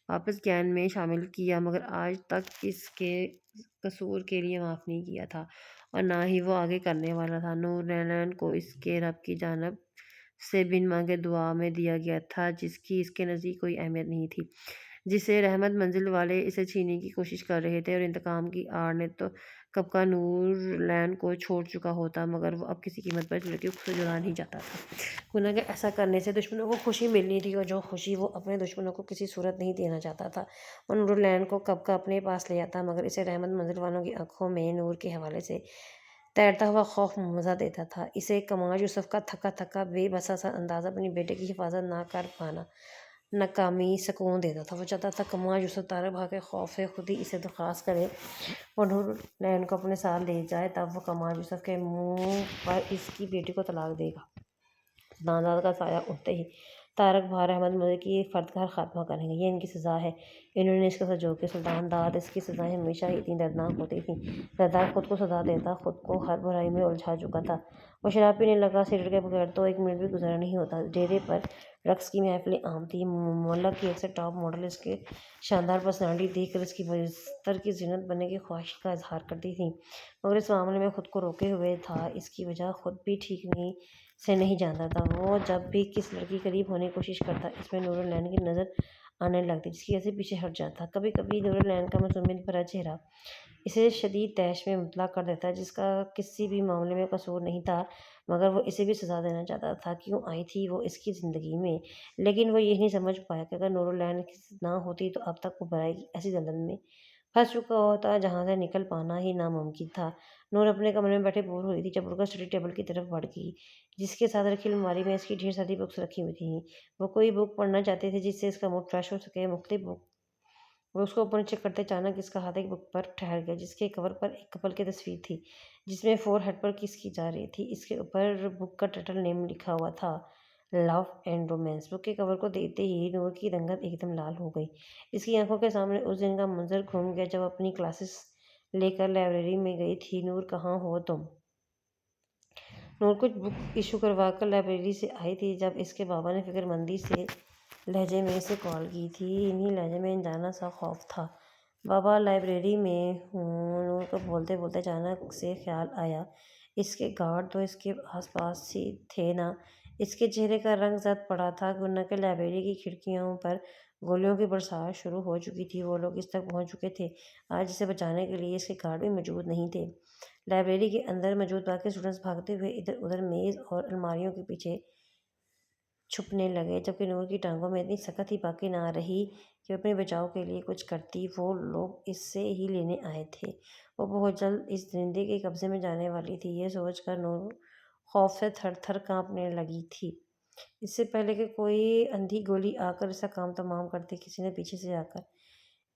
واپس گینگ میں شامل کیا، مگر آج تک اس کے قصور کے لیے معاف نہیں کیا تھا، اور نہ ہی وہ آگے کرنے والا تھا۔ نور العین کو اس کے رب کی جانب سے بن مانگے دعا میں دیا گیا تھا، جس کی اس کے نزدیک کوئی اہمیت نہیں تھی، جسے رحمت منزل والے اسے چھیننے کی کوشش کر رہے تھے، اور انتقام کی آڑ نے تو کب کا نور العین کو چھوڑ چکا ہوتا، مگر وہ اب کسی قیمت پر اس لڑکی کو خود سے جدا نہیں جاتا تھا۔ گناہ کہ ایسا کرنے سے دشمنوں کو خوشی ملنی تھی، اور جو خوشی وہ اپنے دشمنوں کو کسی صورت نہیں دینا چاہتا تھا، وہ نور العین کو کب کا اپنے پاس لے آتا، مگر اسے رحمت منزل والوں کی آنکھوں میں نور کے حوالے سے تیرتا ہوا خوف مزہ دیتا تھا۔ اسے کمال یوسف کا تھکا تھکا بے بسا سا انداز اپنی بیٹے کی حفاظت نہ کر پانا ناکامی سکون دیتا تھا۔ وہ چاہتا تھا کمال یوسف طارق بھا کے خوف سے خود ہی اسے درخواست کرے اور نور العین کو اپنے ساتھ لے جائے، تب وہ کمال یوسف کے منہ پر اس کی بیٹی کو طلاق دے گا۔ سلطان داد کا سایہ اٹھتے ہی طارق بھا رحمت منزل کی فرد کا خاتمہ کریں گے، یہ ان کی سزا ہے۔ انہوں نے اس کے ساتھ جو کیا، سلطان داد اس کی سزائیں ہمیشہ ہی اتنی دردناک ہوتی تھیں۔ زرداد خود کو سزا دیتا، خود کو ہر برائی میں الجھا چکا تھا۔ وہ شراب پینے لگا، سگریٹ کے بغیر تو 1 منٹ بھی گزرا نہیں ہوتا۔ ڈیرے پر رقص کی محفلیں عام تھیں، ملک کی اکثر ٹاپ ماڈل اس کی شاندار پرسنالٹی دیکھ کر اس کی بستر کی زینت بننے کی خواہش کا اظہار کرتی تھیں، مگر اس معاملے میں خود کو روکے ہوئے تھا۔ اس کی وجہ خود بھی ٹھیک سے نہیں جانتا تھا۔ وہ جب بھی کس لڑکی قریب ہونے کی کوشش کرتا، اس میں نور العین کی نظر آنے لگتی، جس کی وجہ سے پیچھے ہٹ جاتا۔ کبھی کبھی نور العین کا معصومیت بھرا چہرہ اسے شدید طیش میں مبتلا کر دیتا، جس کا کسی بھی معاملے میں قصور نہیں تھا، مگر وہ اسے بھی سزا دینا چاہتا تھا۔ کیوں آئی تھی وہ اس کی زندگی میں؟ لیکن وہ یہ نہیں سمجھ پایا کہ اگر نور العین نہ ہوتی تو اب تک وہ برائی کی ایسی دلدل میں پھنس چکا ہوتا جہاں سے نکل پانا ہی ناممکن تھا۔ نور اپنے کمرے میں بیٹھے بور ہو رہی تھی جب اٹھ کر اسٹڈی ٹیبل کی طرف بڑھ گئی، جس کے ساتھ رکھی الماری میں اس کی ڈھیر ساری بکس رکھی ہوئی تھیں۔ وہ کوئی بک پڑھنا چاہتی تھی جس سے اس کا موڈ فریش ہو سکے۔ مختلف بکس کو اوپر نیچے کرتے اچانک اس کا ہاتھ ایک بک پر ٹھہر گیا، جس کے کور پر ایک کپل کی تصویر تھی، جس میں فور ہیڈ پر کس کی جا رہی تھی۔ اس کے اوپر بک کا ٹائٹل نیم لکھا ہوا تھا، لو اینڈ رومانس۔ بک کے کور کو دیکھتے ہی نور کی رنگت ایک دم لال ہو گئی۔ اس کی آنکھوں کے سامنے اس دن کا منظر گھوم گیا جب اپنی کلاسز لے کر لائبریری میں گئی تھی۔ نور کہاں ہو تم؟ نور کچھ بک ایشو کروا کر لائبریری سے آئی تھی جب اس کے بابا نے فکر مندی سے لہجے میں اسے کال کی تھی۔ انہی لہجے میں انجانا سا خوف تھا۔ بابا لائبریری میں ہوں۔ نور کو بولتے بولتے اچانک سے خیال آیا، اس کے گارڈ تو اس کے آس پاس ہی تھے نا۔ اس کے چہرے کا رنگ زرد پڑا تھا، گویا کہ لائبریری کی کھڑکیوں پر گولیوں کی برسات شروع ہو چکی تھی۔ وہ لوگ اس تک پہنچ چکے تھے، آج اسے بچانے کے لیے اس کے گارڈ بھی موجود نہیں تھے۔ لائبریری کے اندر موجود باقی اسٹوڈنٹس بھاگتے ہوئے ادھر ادھر میز اور الماریوں کے پیچھے چھپنے لگے، جبکہ نور کی ٹانگوں میں اتنی سکت ہی باقی نہ رہی کہ وہ اپنے بچاؤ کے لیے کچھ کرتی۔ وہ لوگ اس سے ہی لینے آئے تھے، وہ بہت جلد اس درندے کے قبضے میں جانے والی تھی، یہ سوچ کر نور خوف سے تھر تھر کانپنے لگی تھی۔ اس سے پہلے کہ کوئی اندھی گولی آ کر اس کا کام تمام کرتی، کسی نے پیچھے سے آ کر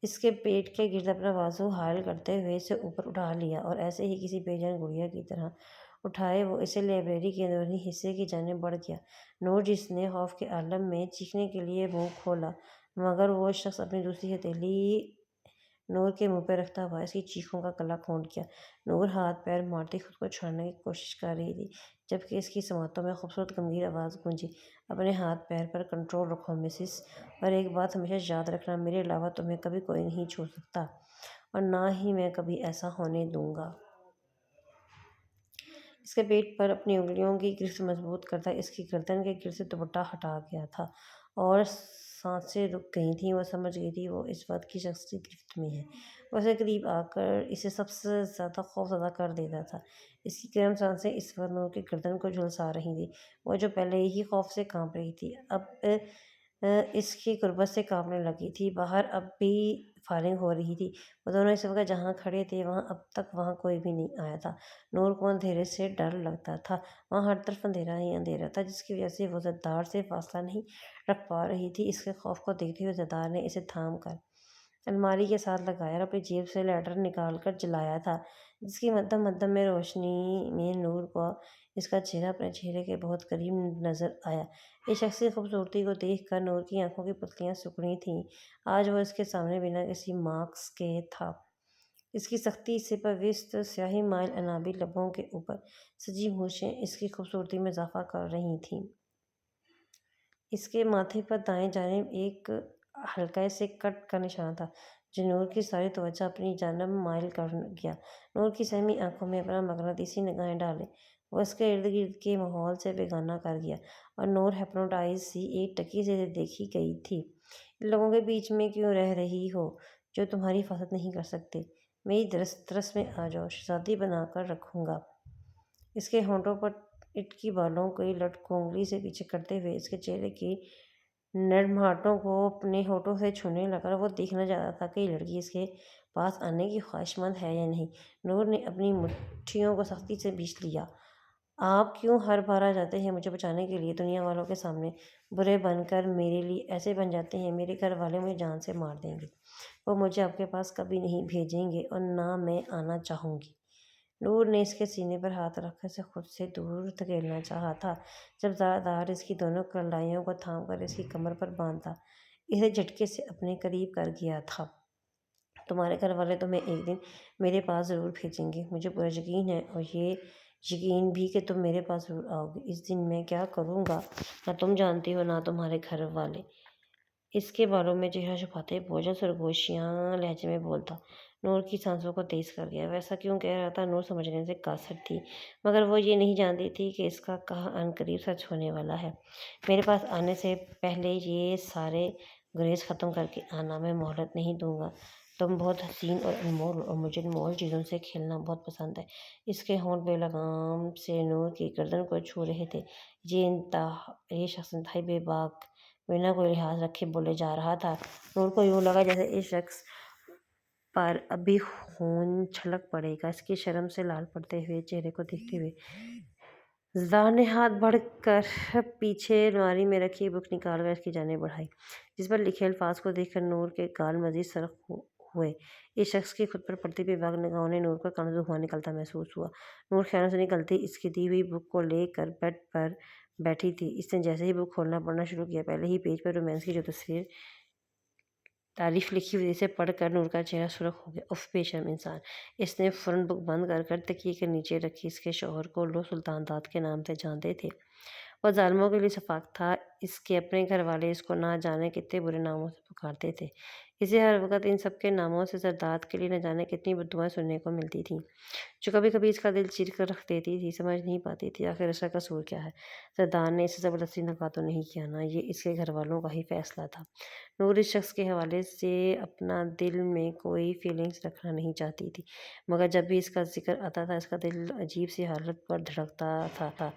اس کے پیٹ کے گرد اپنا بازو حائل کرتے ہوئے اسے اوپر اٹھا لیا، اور ایسے ہی کسی بے جان گڑیا کی طرح اٹھائے وہ اسے لائبریری کے اندرونی حصے کی جانب بڑھ گیا۔ نور، جس نے خوف کے عالم میں چیخنے کے لیے منہ کھولا، مگر وہ شخص اپنی دوسری ہتھیلی نور کے منہ پہ رکھتا ہوا اس کی چیخوں کا گلا گھونٹ گیا۔ نور ہاتھ پیر مارتی خود کو چھڑانے کی کوشش کر رہی تھی، جبکہ اس کی سماعتوں میں خوبصورت گمگیر آواز گونجی، اپنے ہاتھ پیر پر کنٹرول رکھو مسز، اور ایک بات ہمیشہ یاد رکھنا، میرے علاوہ تمہیں کبھی کوئی نہیں چھو سکتا، اور نہ ہی میں کبھی ایسا ہونے دوں گا۔ اس کے پیٹ پر اپنی انگلیوں کی گرفت مضبوط کرتا اس کی گردن کے گرد سے دوپٹہ ہٹا گیا تھا، اور سانسیں رک گئی تھیں۔ وہ سمجھ گئی تھی وہ اس وقت کی شخص کی گرفت میں ہے۔ وہ اسے قریب آ کر اسے سب سے زیادہ خوف زدہ کر دیتا تھا۔ اس کی گرم سانسیں اس وقت نور کی گردن کو جھلسا رہی تھیں، وہ جو پہلے ہی خوف سے کانپ رہی تھی، اب اس کی غربت سے کانپنے لگی تھی۔ باہر اب بھی فائرنگ ہو رہی تھی۔ وہ دونوں اس وقت جہاں کھڑے تھے وہاں اب تک وہاں کوئی بھی نہیں آیا تھا۔ نور کو اندھیرے سے ڈر لگتا تھا۔ وہاں ہر طرف اندھیرا ہی اندھیرا تھا، جس کی وجہ سے وہ زردار سے فاصلہ نہیں رکھ پا رہی تھی۔ اس کے خوف کو دیکھتے ہوئے زردار نے اسے تھام کر الماری کے ساتھ لگایا اور اپنی جیب سے لائٹر نکال کر جلایا تھا، جس کی مدھم مدھم میں روشنی میں نور کو اس کا چہرہ اپنے چہرے کے بہت قریب نظر آیا۔ اس شخص کی خوبصورتی کو دیکھ کر نور کی آنکھوں کی پتلیاں سکڑی تھیں۔ آج وہ اس کے سامنے بنا کسی ماسک کے تھا۔ اس کی سختی سے پوست سیاہی مائل انابی لبوں کے اوپر سجی مونچھیں اس کی خوبصورتی میں اضافہ کر رہی تھیں۔ اس کے ماتھے پر دائیں جانب ایک ہلکے سے کٹ کا نشان تھا، جو نور کی ساری توجہ اپنی جانب مائل کر گیا۔ نور کی سہمی آنکھوں میں اپنا مغناطیسی نگاہیں ڈالے وہ اس کے ارد گرد کے ماحول سے بیگانہ کر گیا، اور نور ہپنوٹائز سی ایک ٹکی سے دیکھی گئی تھی۔ ان لوگوں کے بیچ میں کیوں رہ رہی ہو جو تمہاری حفاظت نہیں کر سکتے؟ میری درس میں آ جاؤ، شہزادی بنا کر رکھوں گا۔ اس کے ہونٹوں پر اٹ کی بالوں کی لٹ کو انگلی سے پیچھے کرتے ہوئے اس کے چہرے کی نرمہٹوں کو اپنے ہونٹوں سے چھونے لگا۔ وہ دیکھنا چاہتا تھا کہ یہ لڑکی اس کے پاس آنے کی خواہش مند ہے یا نہیں۔ نور نے اپنی مٹھیوں کو سختی سے بیچ لیا۔ آپ کیوں ہر بار آ جاتے ہیں مجھے بچانے کے لیے؟ دنیا والوں کے سامنے برے بن کر میرے لیے ایسے بن جاتے ہیں۔ میرے گھر والے مجھے جان سے مار دیں گے۔ وہ مجھے آپ کے پاس کبھی نہیں بھیجیں گے اور نہ میں آنا چاہوں گی۔ نور نے اس کے سینے پر ہاتھ رکھ کر اسے خود سے دور دھکیلنا چاہا تھا، جب زردار اس کی دونوں کلائیوں کو تھام کر اس کی کمر پر باندھا اسے جھٹکے سے اپنے قریب کر گیا تھا۔ تمہارے گھر والے تمہیں ایک دن میرے پاس ضرور بھیجیں گے، مجھے پورا یقین ہے، اور یہ یقین بھی کہ تم میرے پاس ضرور آؤ گے۔ اس دن میں کیا کروں گا نہ تم جانتی ہو نہ تمہارے گھر والے۔ اس کے بالوں میں چہرہ چھپاتے بوجھل سرگوشیاں لہجے میں بولتا، نور کی سانسوں کو تیز کر گیا۔ ویسا کیوں کہہ رہا تھا؟ نور سمجھنے سے قاصر تھی، مگر وہ یہ نہیں جانتی تھی کہ اس کا کہا عنقریب سچ ہونے والا ہے۔ میرے پاس آنے سے پہلے یہ سارے گریز ختم کر کے آنا، میں مہلت نہیں دوں گا۔ تم بہت حسین اور انمول ہو اور مجھے انمول چیزوں سے کھیلنا بہت پسند ہے۔ اس کے ہونٹ بے لگام سے نور کی گردن کو چھو رہے تھے۔ یہ شخص انتہائی بے باک بنا کوئی لحاظ رکھے بولے جا رہا تھا۔ نور کو یوں لگا جیسے اس شخص پر ابھی خون چھلک پڑے گا۔ اس کی شرم سے لال پڑتے ہوئے چہرے کو دیکھتے ہوئے زردار نے ہاتھ بڑھ کر پیچھے الماری میں رکھی ایک بک نکال کر اس کی جانب بڑھائی، جس پر لکھے الفاظ کو دیکھ کر نور کے گال مزید سرخ ہوئے۔ اس شخص کی خود پر پڑتی بے باک نگاہوں نے نور کو کانوں سے دھواں نکلتا محسوس ہوا۔ نور خیالوں سے نکلتی اس کی دی ہوئی بک کو لے کر بیڈ پر بیٹھی تھی۔ اس نے جیسے ہی بک کھولنا پڑھنا شروع کیا، پہلے ہی پیج پر رومانس کی جو تعریف لکھی ہوئی اسے پڑھ کر نور کا چہرہ سرخ ہو گیا۔ اف، بے شرم انسان! اس نے فوراً بک بند کر تکیے کے نیچے رکھی۔ اس کے شوہر کو لوگ سلطان داد کے نام سے جانتے تھے۔ وہ ظالموں کے لیے صفاق تھا۔ اس کے اپنے گھر والے اس کو نہ جانے کتنے برے ناموں سے پکارتے تھے۔ اسے ہر وقت ان سب کے ناموں سے زرداد کے لیے نہ جانے کتنی بددعائیں سننے کو ملتی تھیں، جو کبھی کبھی اس کا دل چیر کر رکھ دیتی تھی۔ سمجھ نہیں پاتی تھی آخر اس کا قصور کیا ہے۔ زرداد نے اسے زبردستی نکاح تو نہیں کیا نا؟ یہ اس کے گھر والوں کا ہی فیصلہ تھا۔ نور اس شخص کے حوالے سے اپنا دل میں کوئی فیلنگز رکھنا نہیں چاہتی تھی، مگر جب بھی اس کا ذکر آتا تھا اس کا دل عجیب سی حالت پر دھڑکتا تھا۔